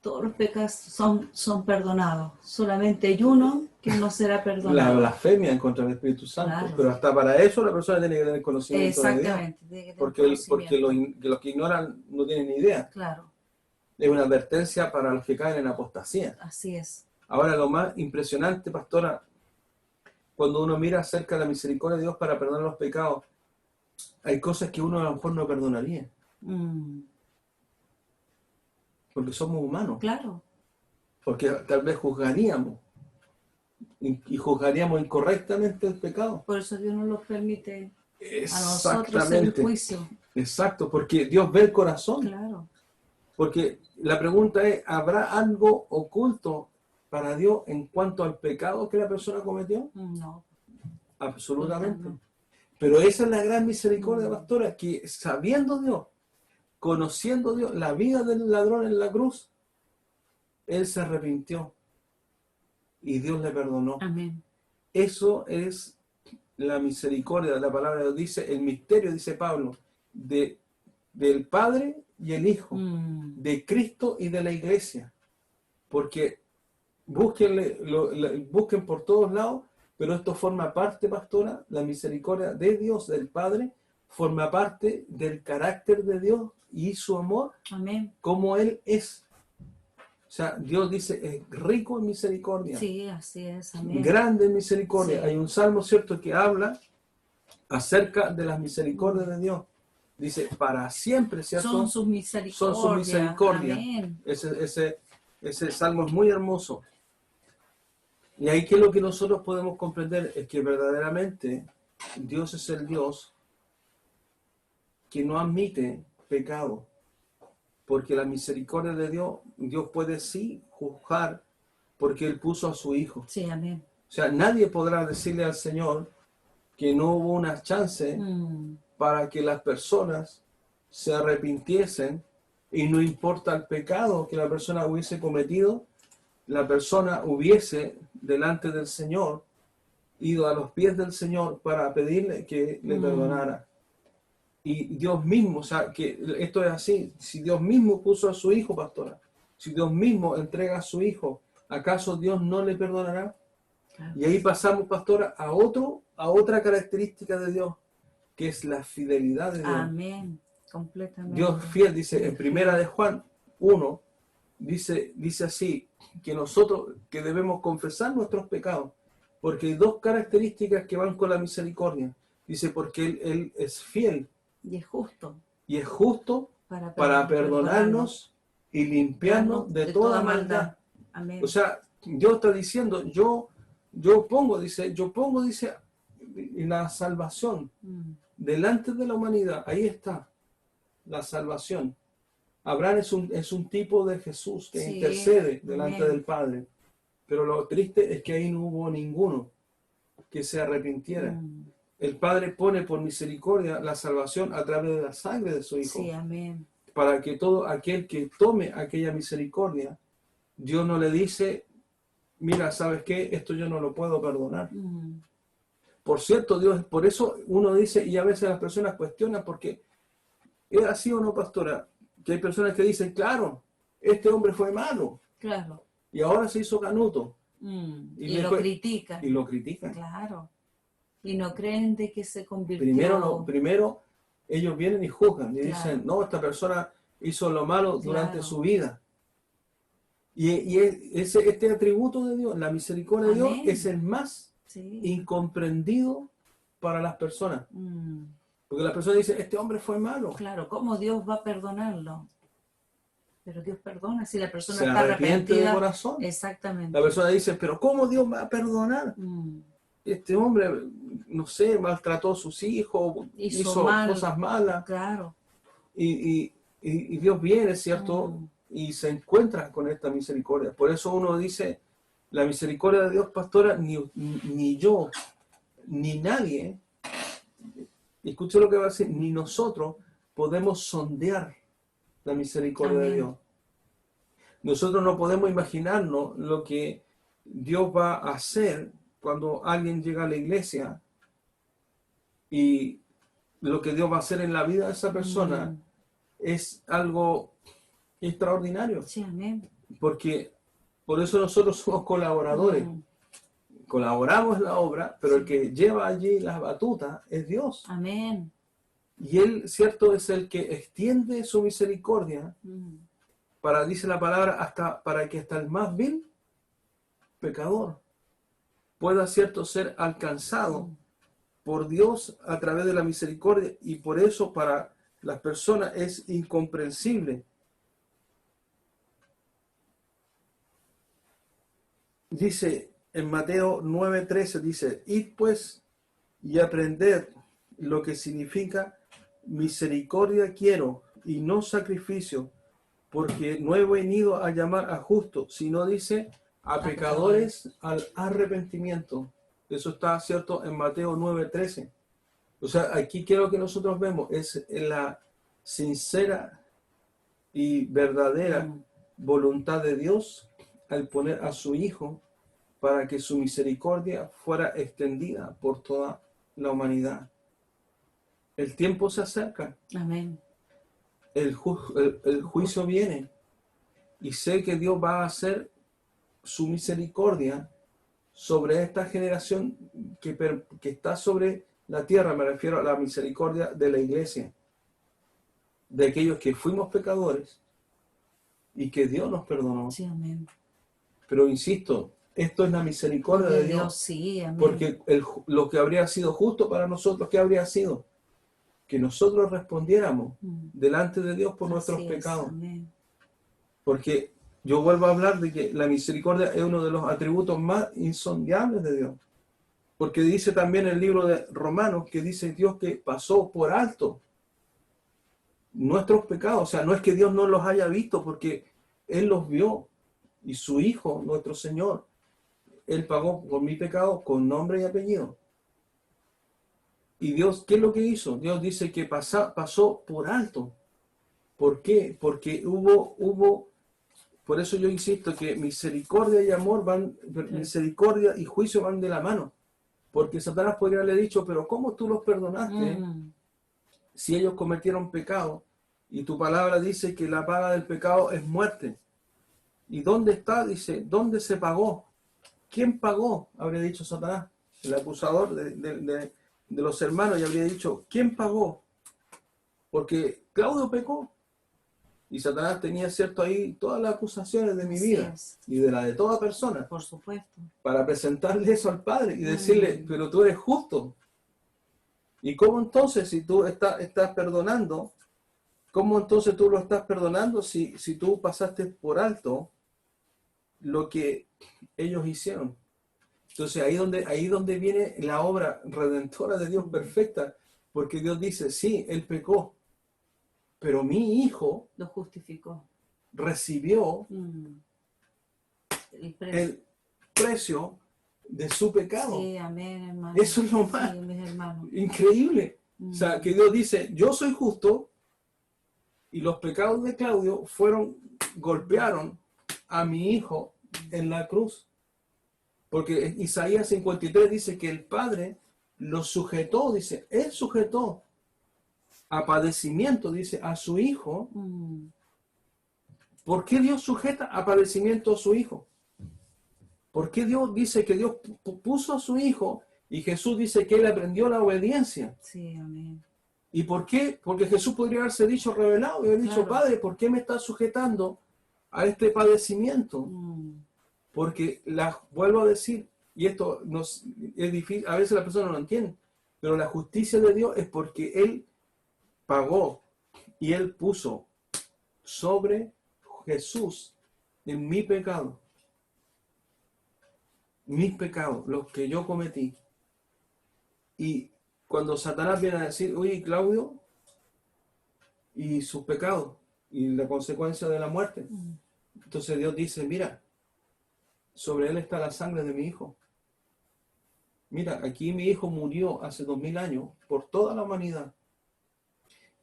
Todos los pecados son perdonados. Solamente hay uno que no será La perdonado. blasfemia en contra del Espíritu Santo. Claro. Pero hasta para eso la persona tiene que tener conocimiento de Dios. Exactamente. Tiene que tener Porque conocimiento. los que ignoran no tienen ni idea. Claro, Es una advertencia para los que caen en apostasía. así es. Ahora, lo más impresionante, pastora, cuando uno mira acerca de la misericordia de Dios para perdonar los pecados, hay cosas que uno a lo mejor no perdonaría, Mm, porque somos humanos, claro, porque tal vez juzgaríamos, y juzgaríamos incorrectamente el pecado. por eso Dios nos lo permite a nosotros el Exactamente, juicio. exacto, porque Dios ve el corazón. Claro. Porque la pregunta es, ¿habrá algo oculto para Dios en cuanto al pecado que la persona cometió? No, Absolutamente. no. Pero esa es la gran misericordia, pastora, que sabiendo Dios, conociendo Dios, la vida del ladrón en la cruz, él se arrepintió y Dios le perdonó. Amén. Eso es la misericordia, la palabra de Dios dice, el misterio, dice Pablo, del Padre y el Hijo, de Cristo y de la Iglesia. Porque busquen por todos lados, pero esto forma parte, pastora, la misericordia de Dios, del Padre, forma parte del carácter de Dios y su amor, Amén. como Él es. O sea, Dios dice, es rico en misericordia. Sí, así es. Amén. Grande en misericordia. Sí. Hay un salmo, ¿cierto?, que habla acerca de las misericordias de Dios. Dice, para siempre, ¿cierto? Son sus misericordias. Son sus misericordias. Amén. Ese salmo es muy hermoso. Y ahí que lo que nosotros podemos comprender es que verdaderamente Dios es el Dios que no admite pecado. Porque la misericordia de Dios, Dios puede sí juzgar porque Él puso a su Hijo. Sí, amén. O sea, nadie podrá decirle al Señor que no hubo una chance para que las personas se arrepintiesen y no importa el pecado que la persona hubiese cometido, la persona hubiese delante del Señor ido a los pies del Señor para pedirle que le perdonara. Y Dios mismo, o sea, que esto es así, si Dios mismo puso a su Hijo, pastora, si Dios mismo entrega a su Hijo, ¿acaso Dios no le perdonará? Claro. Y ahí pasamos, pastora, a otra característica de Dios, que es la fidelidad de Dios. Amén, completamente. Dios fiel, dice en primera de Juan 1, dice así, que nosotros que debemos confesar nuestros pecados, porque hay dos características que van con la misericordia. Dice, porque Él es fiel. Y es justo. Y es justo para perdonarnos y limpiarnos de toda maldad. Amén. O sea, Dios está diciendo, yo pongo, dice, la salvación delante de la humanidad. Ahí está la salvación. Abraham es un tipo de Jesús que intercede delante del Padre. Pero lo triste es que ahí no hubo ninguno que se arrepintiera. El Padre pone por misericordia la salvación a través de la sangre de su Hijo. Sí, amén. Para que todo aquel que tome aquella misericordia, Dios no le dice, mira, ¿sabes qué? Esto yo no lo puedo perdonar. Por cierto, Dios, por eso uno dice, y a veces las personas cuestionan, porque ¿es así o no, pastora? Que hay personas que dicen, claro, este hombre fue malo. Claro. Y ahora se hizo canuto. Y lo critican. Y lo critican. Claro. Y no creen de que se convirtió. Primero ellos vienen y juzgan y dicen, no, esta persona hizo lo malo durante su vida. Y este atributo de Dios, la misericordia de Dios, es el más incomprendido para las personas. Porque las personas dicen, este hombre fue malo. Claro, ¿cómo Dios va a perdonarlo? Pero Dios perdona si la persona se está arrepiente de corazón. Exactamente. La persona dice, pero ¿cómo Dios va a perdonar? Este hombre, no sé, maltrató a sus hijos, hizo cosas malas. Claro. Y Dios viene, ¿cierto? Y se encuentra con esta misericordia. Por eso uno dice, la misericordia de Dios, pastora, ni yo, ni nadie, escuche lo que va a decir, ni nosotros podemos sondear la misericordia de Dios. Nosotros no podemos imaginarnos lo que Dios va a hacer cuando alguien llega a la iglesia y lo que Dios va a hacer en la vida de esa persona es algo extraordinario, Sí, amén. porque por eso nosotros somos colaboradores. Colaboramos en la obra, pero el que lleva allí las batutas es Dios. Amén. Y Él, cierto, es el que extiende su misericordia para, dice la palabra, para que hasta el más vil pecador pueda, cierto, ser alcanzado por Dios a través de la misericordia. Y por eso para las personas es incomprensible. Dice en Mateo 9:13, dice, id pues y aprended lo que significa misericordia quiero y no sacrificio, porque no he venido a llamar a justos, sino dice a pecadores al arrepentimiento. Eso está cierto en Mateo 9:13. O sea, aquí quiero que nosotros vemos es la sincera y verdadera voluntad de Dios al poner a su Hijo para que su misericordia fuera extendida por toda la humanidad. El tiempo se acerca. Amén. El juicio viene. Y sé que Dios va a hacer su misericordia sobre esta generación que está sobre la tierra. Me refiero a la misericordia de la iglesia. De aquellos que fuimos pecadores y que Dios nos perdonó. Sí, amén. Pero insisto, esto es la misericordia de Dios. Sí, amén. Porque lo que habría sido justo para nosotros, ¿qué habría sido? Que nosotros respondiéramos delante de Dios por nuestros pecados. Amén. Porque yo vuelvo a hablar de que la misericordia es uno de los atributos más insondables de Dios. Porque dice también el libro de Romanos que dice Dios que pasó por alto nuestros pecados. O sea, no es que Dios no los haya visto, porque Él los vio. Y su Hijo, nuestro Señor, Él pagó por mi pecado con nombre y apellido. Y Dios, ¿qué es lo que hizo? Dios dice que pasó por alto. ¿Por qué? Porque hubo, por eso yo insisto que misericordia y amor van, misericordia y juicio van de la mano. Porque Satanás podría haberle dicho, pero ¿cómo tú los perdonaste si ellos cometieron pecado? Y tu palabra dice que la paga del pecado es muerte. ¿Y dónde está? Dice, ¿dónde se pagó? ¿Quién pagó? Habría dicho Satanás, el acusador de los hermanos, y habría dicho, ¿quién pagó? Porque Claudio pecó. Y Satanás tenía, cierto, ahí todas las acusaciones de mi vida y de la de toda persona. Por supuesto. Para presentarle eso al Padre y decirle, pero tú eres justo. ¿Y cómo entonces, si tú estás perdonando, cómo entonces tú lo estás perdonando si tú pasaste por alto lo que ellos hicieron? Entonces ahí donde viene la obra redentora de Dios perfecta, porque Dios dice, sí, él pecó, pero mi hijo lo justificó, recibió el precio de su pecado. Sí, amén, hermano. Eso es lo más Sí, increíble. O sea, que Dios dice, yo soy justo, y los pecados de Claudio golpearon a mi hijo en la cruz. Porque Isaías 53 dice que el Padre lo sujetó, dice, él sujetó a padecimiento, dice, a su hijo. ¿Por qué Dios sujeta a padecimiento a su hijo? ¿Por qué Dios dice que Dios puso a su hijo y Jesús dice que él aprendió la obediencia? Sí, amén. ¿Y por qué? Porque Jesús podría haberse dicho revelado y haber dicho, Padre, ¿por qué me estás sujetando a este padecimiento? Porque vuelvo a decir, y esto es difícil, a veces la persona no lo entiende, pero la justicia de Dios es porque Él pagó y Él puso sobre Jesús en mi pecado, mis pecados, los que yo cometí. Y cuando Satanás viene a decir, oye, Claudio, y sus pecados, y la consecuencia de la muerte, entonces Dios dice, mira, sobre él está la sangre de mi hijo. Mira, aquí mi hijo murió hace 2000 años por toda la humanidad.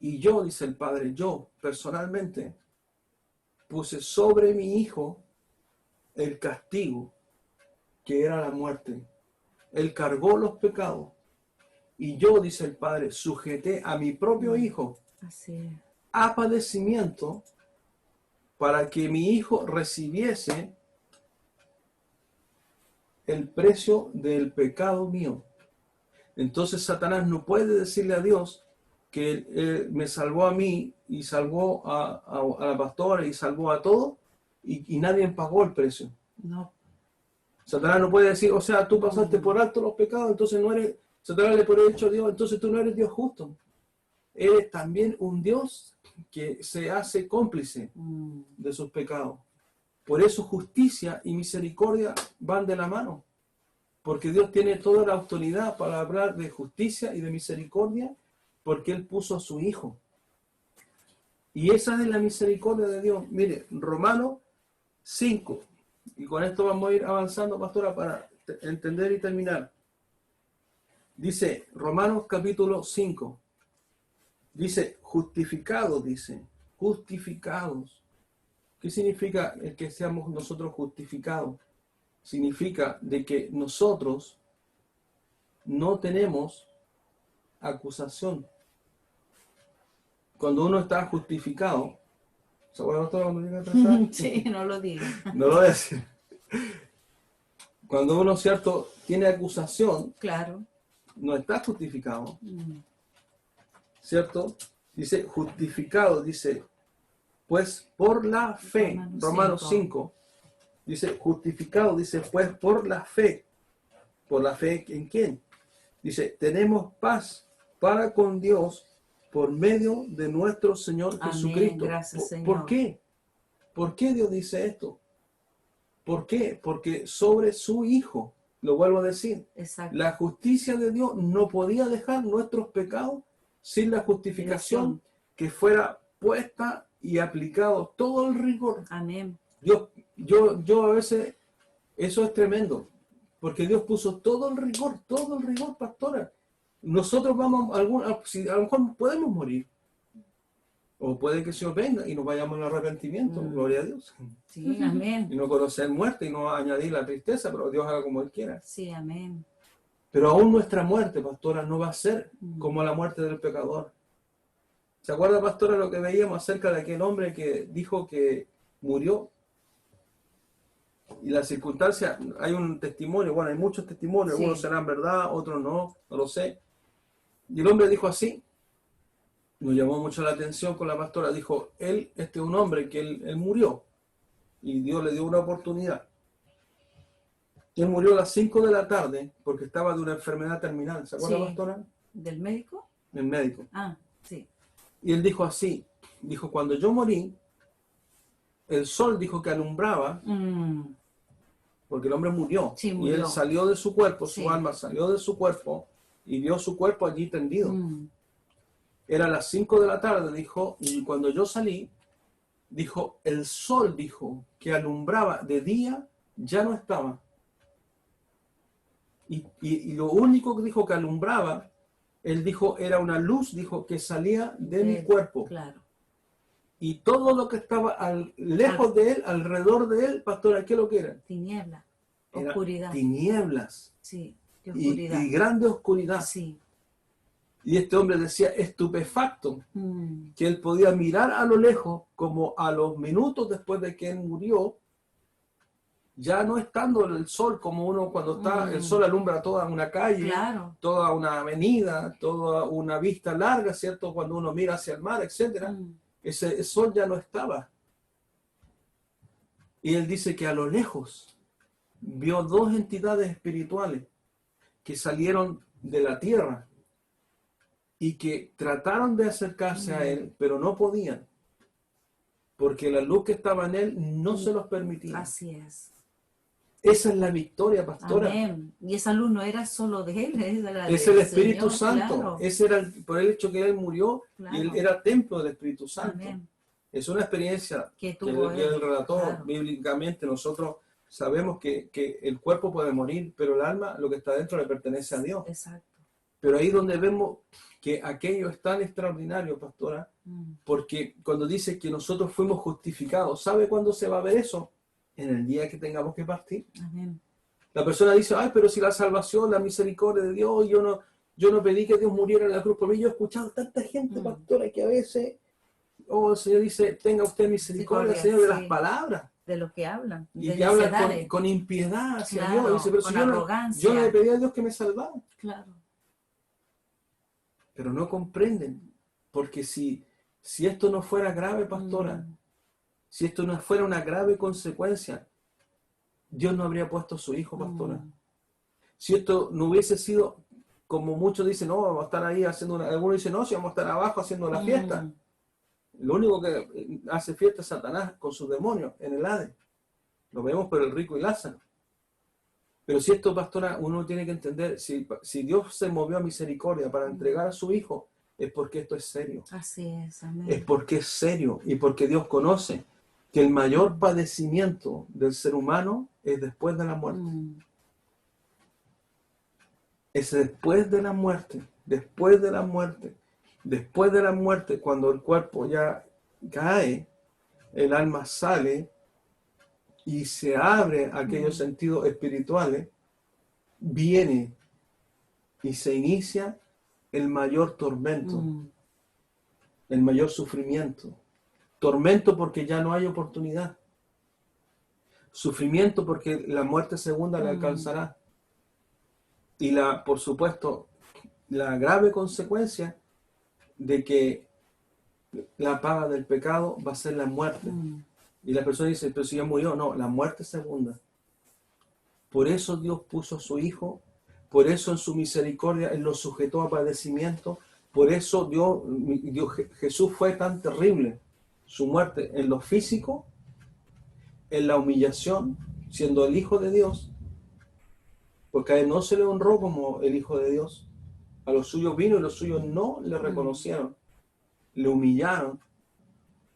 Y yo, dice el Padre, yo personalmente puse sobre mi hijo el castigo que era la muerte. Él cargó los pecados. Y yo, dice el Padre, sujeté a mi propio Hijo Así es. a padecimiento para que mi Hijo recibiese el precio del pecado mío. Entonces Satanás no puede decirle a Dios que me salvó a mí y salvó a la pastora y salvó a todos y nadie pagó el precio. No. Satanás no puede decir, o sea, tú pasaste por alto los pecados, entonces no eres, Satanás le puede haber dicho a Dios, entonces tú no eres Dios justo. Eres también un Dios que se hace cómplice de sus pecados. Por eso justicia y misericordia van de la mano. Porque Dios tiene toda la autoridad para hablar de justicia y de misericordia, porque Él puso a su Hijo. Y esa es la misericordia de Dios. Mire, Romanos 5, y con esto vamos a ir avanzando, pastora, para entender y terminar. Dice, Romanos capítulo 5, dice, justificados, dice, justificados. ¿Qué significa el que seamos nosotros justificados? Significa de que nosotros no tenemos acusación. Cuando uno está justificado, ¿se acuerdan todos cuando llega a atrasar? Sí, no lo digo. No lo voy a decir. Cuando uno, cierto, tiene acusación, Claro. no está justificado, ¿cierto? Dice justificado, dice, pues por la fe, Romanos 5, dice justificado, dice, pues por la fe ¿en quién? Dice, tenemos paz para con Dios por medio de nuestro Señor Jesucristo. Gracias, Señor. ¿Por qué? ¿Por qué Dios dice esto? ¿Por qué? Porque sobre su Hijo, lo vuelvo a decir, Exacto. la justicia de Dios no podía dejar nuestros pecados sin la justificación que fuera puesta y aplicado todo el rigor. Amén. Yo a veces, eso es tremendo, porque Dios puso todo el rigor, pastora. Nosotros vamos, a lo mejor podemos morir, o puede que el Señor venga y nos vayamos al arrepentimiento, gloria a Dios. Sí, amén. Y no conocer muerte y no añadir la tristeza, pero Dios haga como Él quiera. Sí, amén. Pero aún nuestra muerte, pastora, no va a ser como la muerte del pecador. ¿Se acuerda, pastora, lo que veíamos acerca de aquel hombre que dijo que murió? Y la circunstancia, hay un testimonio, bueno, hay muchos testimonios, Sí. algunos serán verdad, otros no lo sé. Y el hombre dijo así, nos llamó mucho la atención con la pastora, dijo, este es un hombre que él murió, y Dios le dio una oportunidad. Él murió a las 5 de la tarde porque estaba de una enfermedad terminal, ¿se acuerda, Sí. pastora? ¿Del médico? El médico. Ah, sí. Y él dijo así, dijo, cuando yo morí, el sol dijo que alumbraba, porque el hombre murió, Sí, y murió. él salió de su cuerpo, Sí. su alma salió de su cuerpo, y vio su cuerpo allí tendido. Era las 5 de la tarde, dijo, y cuando yo salí, dijo, el sol, dijo, que alumbraba de día, ya no estaba. Y lo único que dijo que alumbraba, él dijo, era una luz, dijo, que salía de mi cuerpo. Claro. Y todo lo que estaba lejos de él, alrededor de él, pastora, ¿qué es lo que era? Tiniebla. Era Oscuridad. tinieblas. Sí, de oscuridad. Y grande oscuridad. Sí. Y este hombre decía, estupefacto, que él podía mirar a lo lejos, como a los minutos después de que él murió, ya no estando el sol como uno cuando está, el sol alumbra toda una calle, Claro. toda una avenida, toda una vista larga, ¿cierto? Cuando uno mira hacia el mar, etcétera. Ese sol ya no estaba. Y él dice que a lo lejos vio dos entidades espirituales que salieron de la tierra y que trataron de acercarse a él, pero no podían, porque la luz que estaba en él no se los permitía. Así es. Esa es la victoria, pastora. Amén. Y esa luz no era solo de él, era Es del el Espíritu Señor, Santo. claro. Ese era por el hecho que él murió, Claro. y él era templo del Espíritu Santo. Amén. Es una experiencia Que que tuvo él él, relató claro. bíblicamente. Nosotros sabemos que el cuerpo puede morir, pero el alma, lo que está dentro, le pertenece a Dios. Exacto. Pero ahí donde vemos que aquello es tan extraordinario, pastora, porque cuando dice que nosotros fuimos justificados, ¿sabe cuándo se va a ver eso? En el día que tengamos que partir. Amén. La persona dice, ay, pero si la salvación, la misericordia de Dios, yo no pedí que Dios muriera en la cruz por mí. Yo he escuchado tanta gente, pastora, que a veces, oh, el Señor dice, tenga usted misericordia, Señor, de las palabras. De lo que hablan, Y de que hablan necedades. con impiedad hacia Claro, Dios. Dice, pero con si arrogancia. yo no le pedí a Dios que me salvara. Claro. Pero no comprenden, porque si esto no fuera grave, pastora, si esto no fuera una grave consecuencia, Dios no habría puesto a su hijo, pastora. Si esto no hubiese sido, como muchos dicen, no, vamos a estar ahí haciendo algunos dicen, no, si vamos a estar abajo haciendo la fiesta. Lo único que hace fiesta es Satanás con sus demonios en el Hades. Lo vemos por el rico y Lázaro. Pero si esto, pastora, uno tiene que entender, si Dios se movió a misericordia para entregar a su hijo, es porque esto es serio. Así es, amén. Es porque es serio y porque Dios conoce que el mayor padecimiento del ser humano es después de la muerte. Es después de la muerte, después de la muerte, después de la muerte, cuando el cuerpo ya cae, el alma sale y se abre a aquellos sentidos espirituales, viene y se inicia el mayor tormento, el mayor sufrimiento. Tormento porque ya no hay oportunidad. Sufrimiento porque la muerte segunda le alcanzará. Y por supuesto, la grave consecuencia de que la paga del pecado va a ser la muerte. Y la persona dice, pero si ya murió, no, la muerte segunda. Por eso Dios puso a su Hijo, por eso en su misericordia Él lo sujetó a padecimiento, por eso Jesús fue tan terrible, su muerte en lo físico, en la humillación, siendo el Hijo de Dios, porque a Él no se le honró como el Hijo de Dios. A los suyos vino y los suyos no le reconocieron. Le humillaron,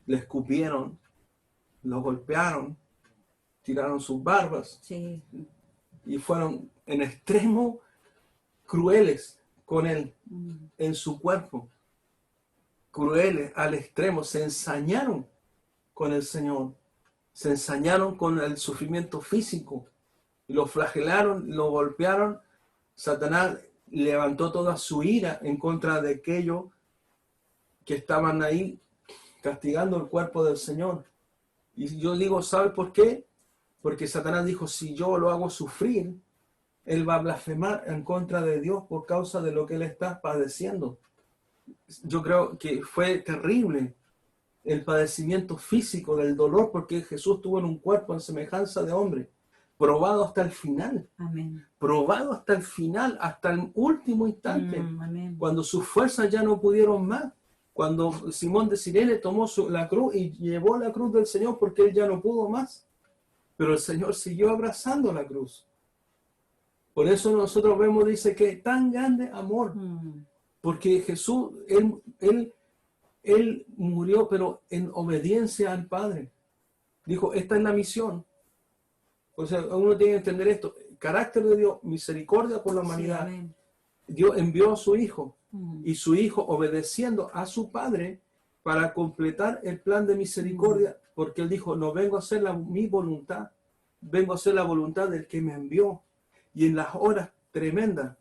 le escupieron, lo golpearon, tiraron sus barbas. Sí. Y fueron en extremo crueles con Él, en su cuerpo. Crueles al extremo. Se ensañaron con el Señor. Se ensañaron con el sufrimiento físico. Lo flagelaron, lo golpearon. Satanás levantó toda su ira en contra de aquellos que estaban ahí castigando el cuerpo del Señor. Y yo digo, ¿sabe por qué? Porque Satanás dijo, si yo lo hago sufrir, él va a blasfemar en contra de Dios por causa de lo que él está padeciendo. Yo creo que fue terrible el padecimiento físico del dolor, porque Jesús tuvo en un cuerpo en semejanza de hombre, probado hasta el final. Amén. Probado hasta el final, hasta el último instante, Amén. cuando sus fuerzas ya no pudieron más. Cuando Simón de Cirene tomó la cruz y llevó la cruz del Señor porque él ya no pudo más. Pero el Señor siguió abrazando la cruz. Por eso nosotros vemos, dice que tan grande amor. Porque Jesús, él murió, pero en obediencia al Padre. Dijo, esta es la misión. O sea, uno tiene que entender esto. Carácter de Dios, misericordia por la humanidad. Sí, Dios envió a su Hijo. Y su Hijo obedeciendo a su Padre para completar el plan de misericordia, porque Él dijo, no vengo a hacer mi voluntad, vengo a hacer la voluntad del que me envió. Y en las horas tremendas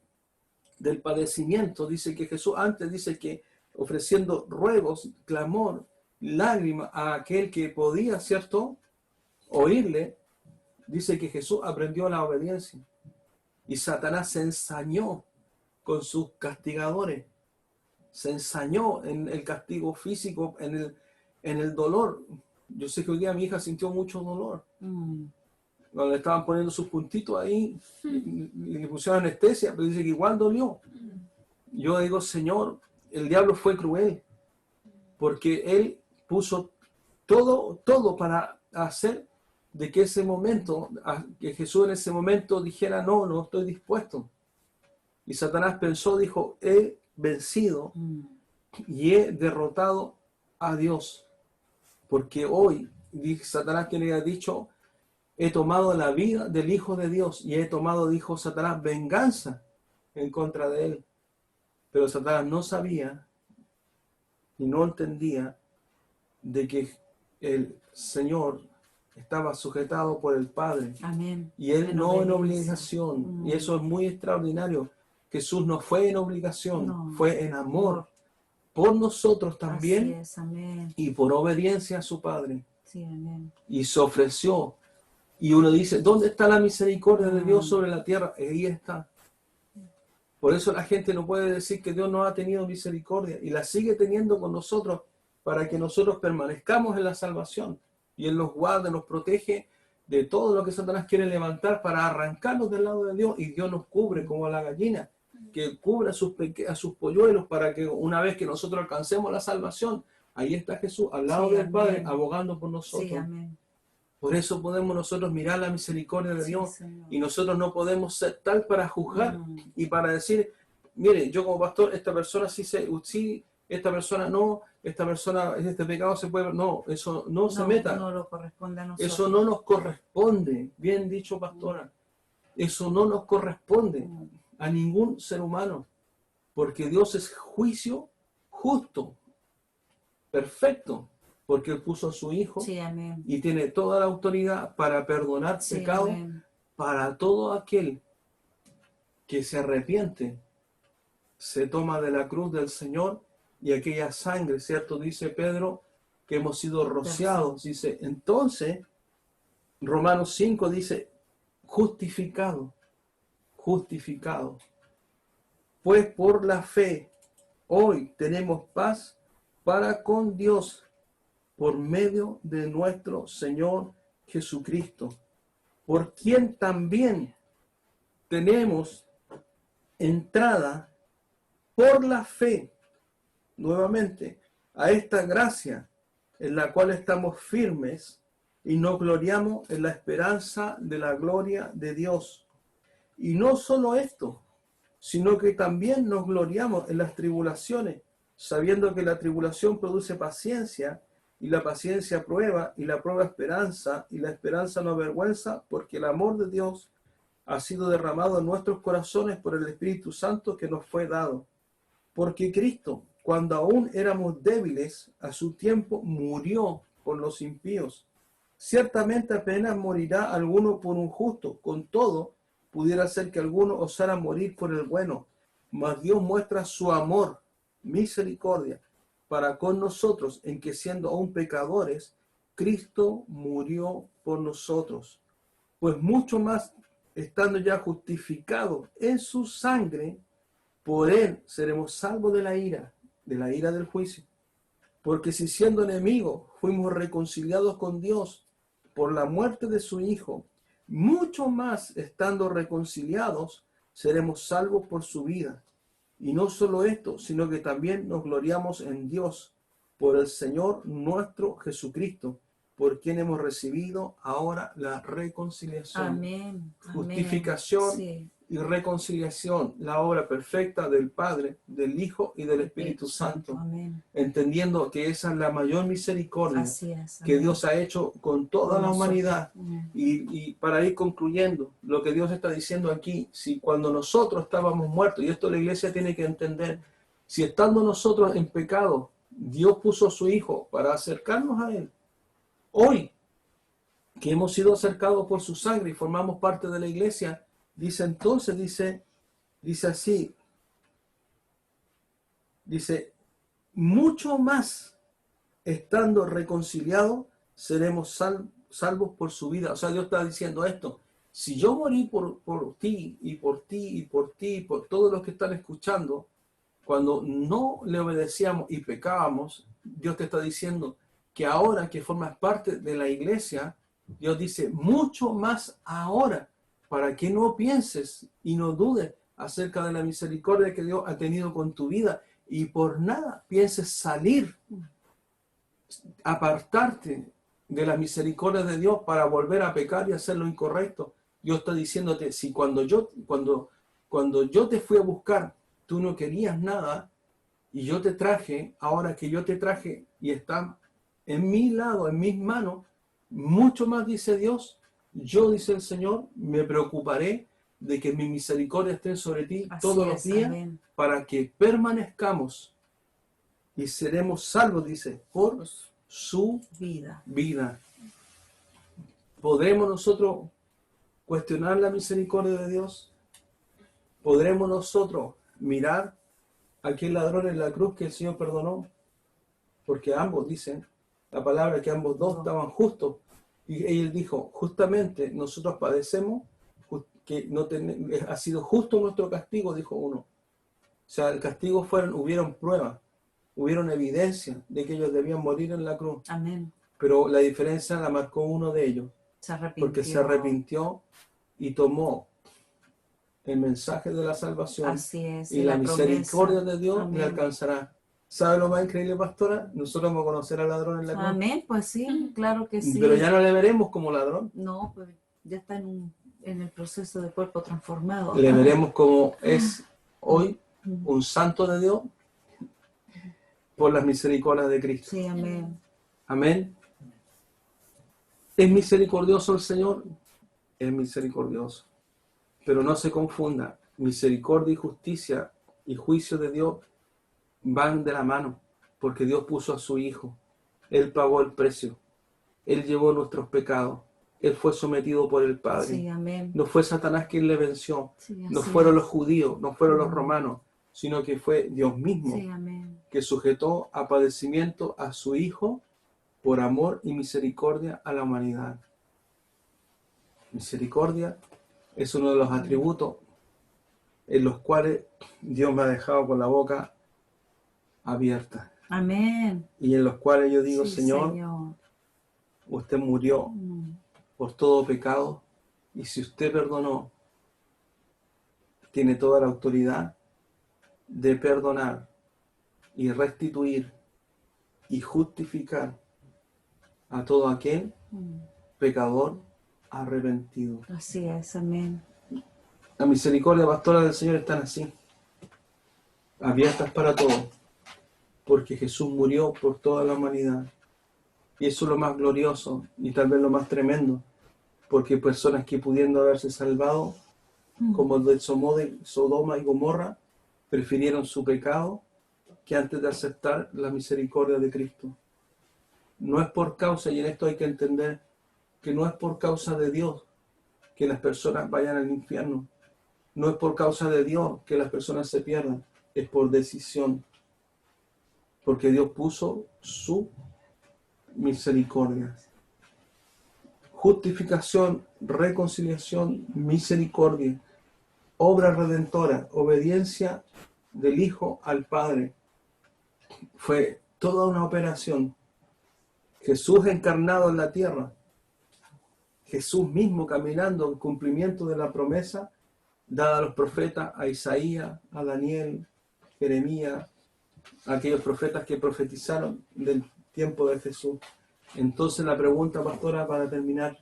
del padecimiento, dice que Jesús antes dice que ofreciendo ruegos, clamor, lágrimas a aquel que podía, ¿cierto?, oírle, dice que Jesús aprendió la obediencia. Y Satanás se ensañó con sus castigadores, se ensañó en el castigo físico, en el dolor. Yo sé que hoy día mi hija sintió mucho dolor. Cuando le estaban poniendo sus puntitos ahí, y le pusieron anestesia, pero dice que igual dolió. Yo digo, Señor, el diablo fue cruel, porque él puso todo para hacer de que ese momento, que Jesús en ese momento dijera, no estoy dispuesto. Y Satanás pensó, dijo, he vencido y he derrotado a Dios. Porque hoy, Satanás que le ha dicho, he tomado la vida del Hijo de Dios y he tomado, dijo Satanás, venganza en contra de él. Pero Satanás no sabía y no entendía de que el Señor estaba sujetado por el Padre. Amén. Y Él no en obediencia. obligación. Y eso es muy extraordinario. Jesús no fue en obligación, No. fue en amor por nosotros Así también es, amén. y por obediencia a su Padre. Sí, amén. Y se ofreció. Y uno dice, ¿dónde está la misericordia de Dios sobre la tierra? Ahí está. Por eso la gente no puede decir que Dios no ha tenido misericordia y la sigue teniendo con nosotros para que nosotros permanezcamos en la salvación. Y Él nos guarda, nos protege de todo lo que Satanás quiere levantar para arrancarnos del lado de Dios. Y Dios nos cubre como a la gallina, que cubre a sus polluelos para que una vez que nosotros alcancemos la salvación, ahí está Jesús al lado Sí, del Padre, amén. abogando por nosotros. Sí, amén. Por eso podemos nosotros mirar la misericordia de Sí, Dios Señor. y nosotros no podemos ser tal para juzgar y para decir, mire, yo como pastor, esta persona sí, esta persona no, esta persona, este pecado se puede, no, eso no se meta. No lo corresponde a nosotros. Eso no nos corresponde, bien dicho, pastora. Eso no nos corresponde a ningún ser humano, porque Dios es juicio justo, perfecto, porque Él puso a su Hijo. Sí, amén. Y tiene toda la autoridad para perdonar Sí, pecados amén. para todo aquel que se arrepiente, se toma de la cruz del Señor y aquella sangre, ¿cierto? Dice Pedro que hemos sido rociados. Dice, entonces, Romanos 5 dice, justificado. Pues por la fe, hoy tenemos paz para con Dios por medio de nuestro Señor Jesucristo, por quien también tenemos entrada por la fe, nuevamente, a esta gracia en la cual estamos firmes y nos gloriamos en la esperanza de la gloria de Dios. Y no solo esto, sino que también nos gloriamos en las tribulaciones, sabiendo que la tribulación produce paciencia, y la paciencia prueba, y la prueba esperanza, y la esperanza no avergüenza, porque el amor de Dios ha sido derramado en nuestros corazones por el Espíritu Santo que nos fue dado. Porque Cristo, cuando aún éramos débiles, a su tiempo murió por los impíos. Ciertamente apenas morirá alguno por un justo, con todo, pudiera ser que alguno osara morir por el bueno, mas Dios muestra su amor, misericordia, para con nosotros, en que siendo aún pecadores, Cristo murió por nosotros. Pues mucho más, estando ya justificados en su sangre, por él seremos salvos de la ira del juicio. Porque si siendo enemigos fuimos reconciliados con Dios por la muerte de su Hijo, mucho más estando reconciliados seremos salvos por su vida. Y no solo esto, sino que también nos gloriamos en Dios por el Señor nuestro Jesucristo, por quien hemos recibido ahora la reconciliación. Amén. Justificación Sí. y reconciliación, la obra perfecta del Padre, del Hijo y del Espíritu Santo. Amén. Entendiendo que esa es la mayor misericordia Así es, que amén. Dios ha hecho con toda la humanidad. Amén. Y para ir concluyendo, lo que Dios está diciendo aquí, si cuando nosotros estábamos muertos, y esto la iglesia tiene que entender, si estando nosotros en pecado, Dios puso a su Hijo para acercarnos a Él, hoy que hemos sido acercados por su sangre y formamos parte de la iglesia, dice así, dice, mucho más estando reconciliados, seremos salvos por su vida. O sea, Dios está diciendo esto. Si yo morí por ti y por ti y por ti y por todos los que están escuchando, cuando no le obedecíamos y pecábamos, Dios te está diciendo que ahora que formas parte de la iglesia, Dios dice, mucho más ahora, para que no pienses y no dudes acerca de la misericordia que Dios ha tenido con tu vida y por nada pienses salir, apartarte de la misericordia de Dios para volver a pecar y hacer lo incorrecto. Dios está diciéndote, si cuando yo te fui a buscar, tú no querías nada y yo te traje, ahora que yo te traje y está en mi lado, en mis manos, mucho más dice Dios, yo, dice el Señor, me preocuparé de que mi misericordia esté sobre ti todos los días, amén, para que permanezcamos y seremos salvos, dice, por su vida. ¿Podremos nosotros cuestionar la misericordia de Dios? ¿Podremos nosotros mirar a aquel ladrón en la cruz que el Señor perdonó? Porque ambos dicen la palabra que ambos dos estaban justos. Y él dijo, justamente nosotros padecemos, que no ha sido justo nuestro castigo, dijo uno. O sea, el castigo hubieron pruebas, hubieron evidencia de que ellos debían morir en la cruz. Amén. Pero la diferencia la marcó uno de ellos, Se arrepintió. porque se arrepintió y tomó el mensaje de la salvación. Así es, y la misericordia promesa. de Dios Amén. le alcanzará. ¿Sabe lo más increíble, pastora? Nosotros vamos a conocer al ladrón en la cruz. Amén, pues sí, claro que sí. Pero ya no le veremos como ladrón. No, pues ya está en el proceso de cuerpo transformado. Le veremos como es hoy un santo de Dios por las misericordias de Cristo. Sí, amén. Amén. ¿Es misericordioso el Señor? Es misericordioso. Pero no se confunda. Misericordia y justicia y juicio de Dios van de la mano, porque Dios puso a su Hijo. Él pagó el precio. Él llevó nuestros pecados. Él fue sometido por el Padre. Sí, amén. No fue Satanás quien le venció. Sí, No así fueron es. los judíos, no fueron los romanos, sino que fue Dios mismo Sí, amén. que sujetó a padecimiento a su Hijo por amor y misericordia a la humanidad. Misericordia es uno de los atributos en los cuales Dios me ha dejado con la boca abierta. Amén. Y en los cuales yo digo, Sí, Señor, usted murió por todo pecado, y si usted perdonó, tiene toda la autoridad de perdonar y restituir y justificar a todo aquel pecador arrepentido. Así es, amén. La misericordia pastora del Señor están así, abiertas para todos, porque Jesús murió por toda la humanidad. Y eso es lo más glorioso y tal vez lo más tremendo, porque personas que pudiendo haberse salvado, como el de Sodoma y Gomorra, prefirieron su pecado que antes de aceptar la misericordia de Cristo. No es por causa, y en esto hay que entender, que no es por causa de Dios que las personas vayan al infierno. No es por causa de Dios que las personas se pierdan, es por decisión. Porque Dios puso su misericordia. Justificación, reconciliación, misericordia, obra redentora, obediencia del Hijo al Padre. Fue toda una operación. Jesús encarnado en la tierra, Jesús mismo caminando en cumplimiento de la promesa dada a los profetas, a Isaías, a Daniel, Jeremías, aquellos profetas que profetizaron del tiempo de Jesús. Entonces la pregunta, pastora, para terminar,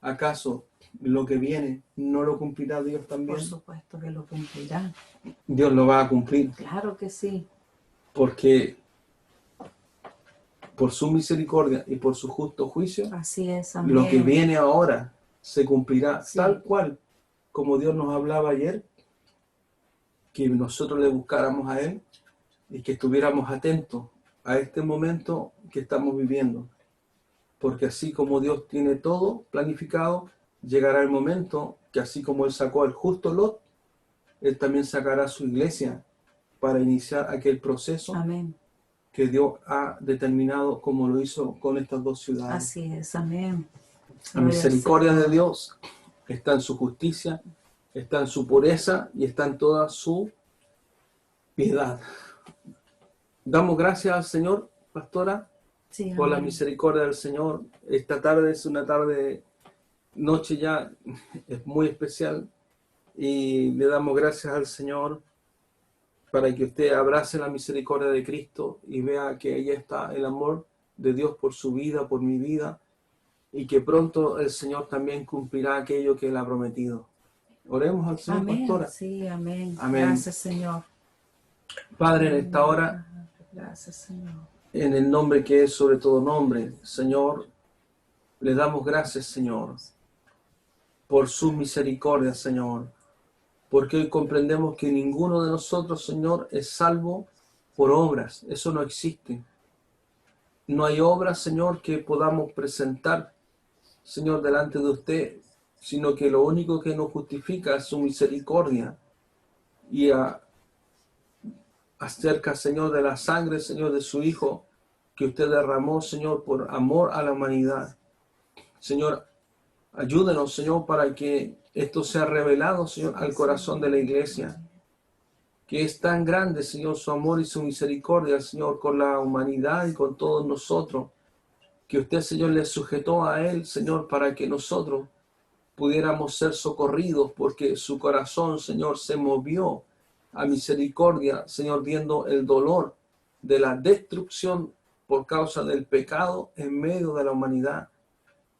¿acaso lo que viene no lo cumplirá Dios también? Por supuesto que lo cumplirá. Dios lo va a cumplir, Claro que sí. porque por su misericordia y por su justo juicio, Así es, amén. lo que viene ahora se cumplirá Sí. tal cual como Dios nos hablaba ayer, que nosotros le buscáramos a Él y que estuviéramos atentos a este momento que estamos viviendo. Porque así como Dios tiene todo planificado, llegará el momento que así como Él sacó al justo Lot, Él también sacará a su iglesia para iniciar aquel proceso Amén. que Dios ha determinado, como lo hizo con estas dos ciudades. Así es, amén. La misericordia de Dios está en su justicia, está en su pureza y está en toda su piedad. Damos gracias al Señor, pastora, Sí, por la amén. misericordia del Señor. Esta tarde es una tarde, noche ya, es muy especial, y le damos gracias al Señor para que usted abrace la misericordia de Cristo y vea que ahí está el amor de Dios por su vida, por mi vida, y que pronto el Señor también cumplirá aquello que Él ha prometido. Oremos al Señor, Amén. pastora. Sí, amén. Amén. Gracias, Señor. Padre, en esta hora, Gracias, Señor. en el nombre que es sobre todo nombre, Señor, le damos gracias, Señor, por su misericordia, Señor, porque hoy comprendemos que ninguno de nosotros, Señor, es salvo por obras. Eso no existe. No hay obras, Señor, que podamos presentar, Señor, delante de usted, sino que lo único que nos justifica es su misericordia y acerca, Señor, de la sangre, Señor, de su Hijo que usted derramó, Señor, por amor a la humanidad. Señor, ayúdenos, Señor, para que esto sea revelado, Señor, al corazón de la iglesia, que es tan grande, Señor, su amor y su misericordia, Señor, con la humanidad y con todos nosotros, que usted, Señor, le sujetó a él, Señor, para que nosotros pudiéramos ser socorridos, porque su corazón, Señor, se movió a misericordia, Señor, viendo el dolor de la destrucción por causa del pecado en medio de la humanidad,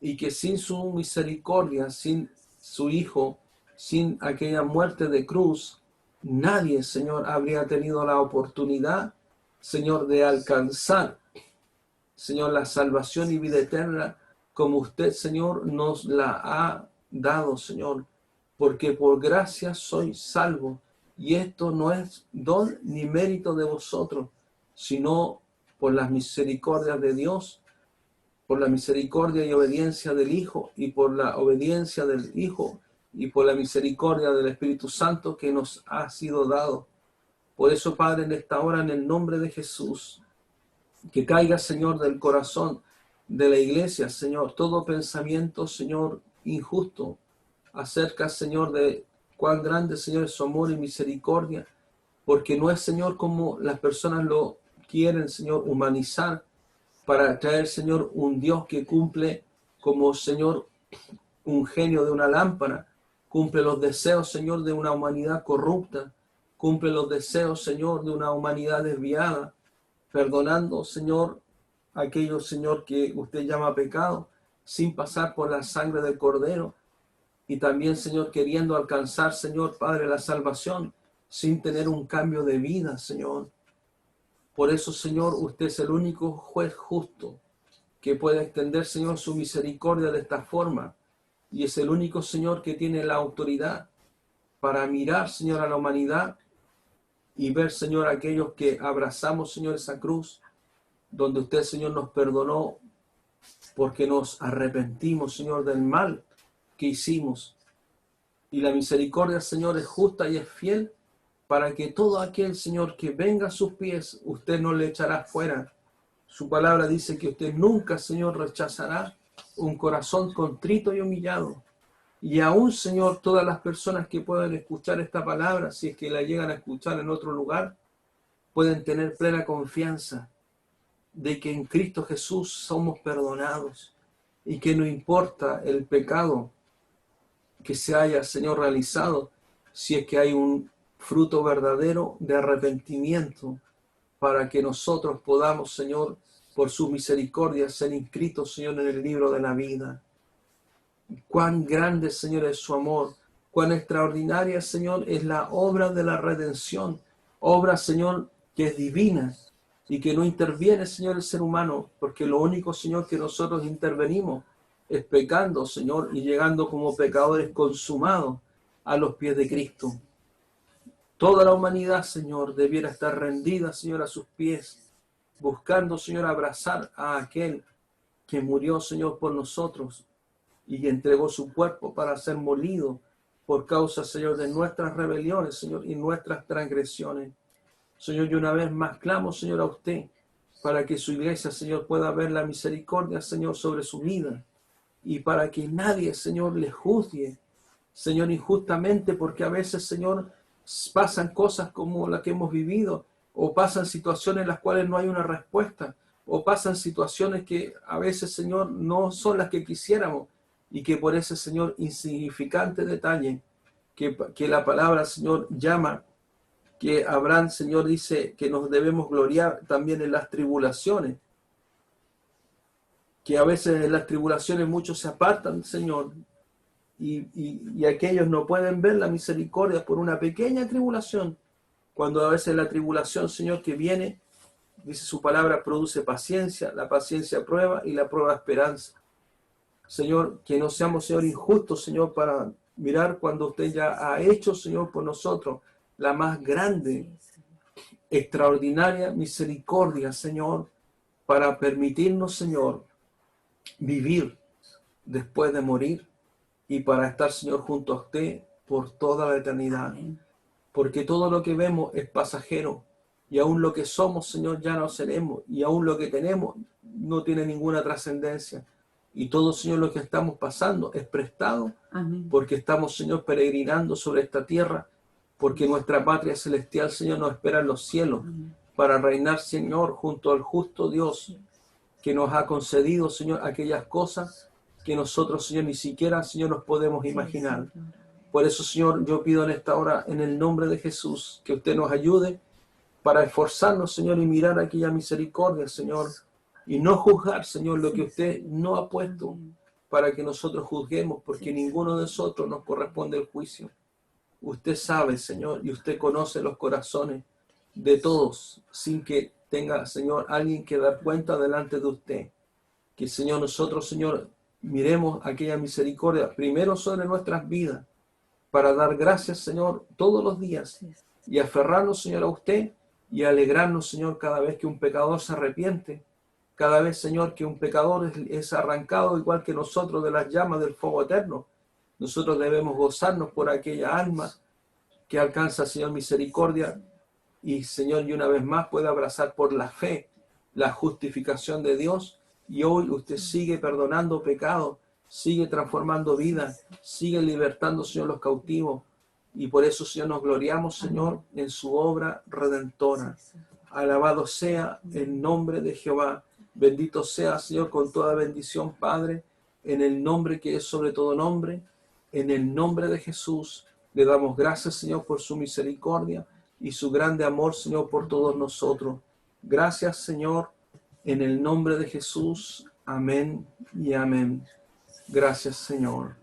y que sin su misericordia, sin su Hijo, sin aquella muerte de cruz, nadie, Señor, habría tenido la oportunidad, Señor, de alcanzar, Señor, la salvación y vida eterna como usted, Señor, nos la ha dado, Señor, porque por gracia soy salvo, y esto no es don ni mérito de vosotros, sino por las misericordias de Dios, por la misericordia y obediencia del Hijo, y por la obediencia del Hijo, y por la misericordia del Espíritu Santo que nos ha sido dado. Por eso, Padre, en esta hora, en el nombre de Jesús, que caiga, Señor, del corazón de la iglesia, Señor, todo pensamiento, Señor, injusto, acerca, Señor, de cuán grande, Señor, es su amor y misericordia, porque no es, Señor, como las personas lo quieren, Señor, humanizar, para traer, Señor, un Dios que cumple como, Señor, un genio de una lámpara, cumple los deseos, Señor, de una humanidad corrupta, cumple los deseos, Señor, de una humanidad desviada, perdonando, Señor, aquello, Señor, que usted llama pecado, sin pasar por la sangre del Cordero, y también, Señor, queriendo alcanzar, Señor, Padre, la salvación, sin tener un cambio de vida, Señor. Por eso, Señor, usted es el único juez justo que puede extender, Señor, su misericordia de esta forma, y es el único, Señor, que tiene la autoridad para mirar, Señor, a la humanidad y ver, Señor, a aquellos que abrazamos, Señor, esa cruz, donde usted, Señor, nos perdonó porque nos arrepentimos, Señor, del mal que hicimos. Y la misericordia, Señor, es justa y es fiel para que todo aquel, Señor, que venga a sus pies, usted no le echará fuera. Su palabra dice que usted nunca, Señor, rechazará un corazón contrito y humillado. Y aún, Señor, todas las personas que puedan escuchar esta palabra, si es que la llegan a escuchar en otro lugar, pueden tener plena confianza de que en Cristo Jesús somos perdonados y que no importa el pecado que se haya, Señor, realizado, si es que hay un fruto verdadero de arrepentimiento para que nosotros podamos, Señor, por su misericordia, ser inscritos, Señor, en el libro de la vida. Cuán grande, Señor, es su amor, cuán extraordinaria, Señor, es la obra de la redención, obra, Señor, que es divina y que no interviene, Señor, el ser humano, porque lo único, Señor, que nosotros intervenimos es pecando, Señor, y llegando como pecadores consumados a los pies de Cristo. Toda la humanidad, Señor, debiera estar rendida, Señor, a sus pies, buscando, Señor, abrazar a aquel que murió, Señor, por nosotros y entregó su cuerpo para ser molido por causa, Señor, de nuestras rebeliones, Señor, y nuestras transgresiones. Señor, y una vez más clamo, Señor, a usted, para que su iglesia, Señor, pueda ver la misericordia, Señor, sobre su vida, y para que nadie, Señor, le juzgue, Señor, injustamente, porque a veces, Señor, pasan cosas como las que hemos vivido, o pasan situaciones en las cuales no hay una respuesta, o pasan situaciones que a veces, Señor, no son las que quisiéramos, y que por ese, Señor, insignificante detalle que la palabra, Señor, llama, que Abraham, Señor, dice que nos debemos gloriar también en las tribulaciones, que a veces en las tribulaciones muchos se apartan, Señor, y aquellos no pueden ver la misericordia por una pequeña tribulación, cuando a veces la tribulación, Señor, que viene, dice su palabra, produce paciencia, la paciencia prueba y la prueba esperanza. Señor, que no seamos, Señor, injustos, Señor, para mirar cuando usted ya ha hecho, Señor, por nosotros la más grande, extraordinaria misericordia, Señor, para permitirnos, Señor, vivir después de morir y para estar, Señor, junto a usted por toda la eternidad. Amén. Porque todo lo que vemos es pasajero y aún lo que somos, Señor, ya no seremos, y aún lo que tenemos no tiene ninguna trascendencia. Y todo, Señor, lo que estamos pasando es prestado. Amén. Porque estamos, Señor, peregrinando sobre esta tierra, porque nuestra patria celestial, Señor, nos espera en los cielos, Amén. para reinar, Señor, junto al justo Dios, que nos ha concedido, Señor, aquellas cosas que nosotros, Señor, ni siquiera, Señor, nos podemos imaginar. Sí, Señor. Por eso, Señor, yo pido en esta hora, en el nombre de Jesús, que usted nos ayude para esforzarnos, Señor, y mirar aquella misericordia, Señor, y no juzgar, Señor, lo que usted no ha puesto Amén. para que nosotros juzguemos, porque Sí, ninguno de nosotros nos corresponde el juicio. Usted sabe, Señor, y usted conoce los corazones de todos, sin que tenga, Señor, alguien que dar cuenta delante de usted. Que, Señor, nosotros, Señor, miremos aquella misericordia primero sobre nuestras vidas, para dar gracias, Señor, todos los días, Sí, y aferrarnos, Señor, a usted, y alegrarnos, Señor, cada vez que un pecador se arrepiente, cada vez, Señor, que un pecador es arrancado, igual que nosotros, de las llamas del fuego eterno. Nosotros debemos gozarnos por aquella alma que alcanza, Señor, misericordia, y, Señor, y una vez más puede abrazar por la fe la justificación de Dios, y hoy usted sigue perdonando pecados, sigue transformando vidas, sigue libertando, Señor, los cautivos, y por eso, Señor, nos gloriamos, Señor, en su obra redentora. Alabado sea el nombre de Jehová. Bendito sea, Señor, con toda bendición, Padre, en el nombre que es sobre todo nombre, en el nombre de Jesús. Le damos gracias, Señor, por su misericordia y su grande amor, Señor, por todos nosotros. Gracias, Señor, en el nombre de Jesús. Amén y amén. Gracias, Señor.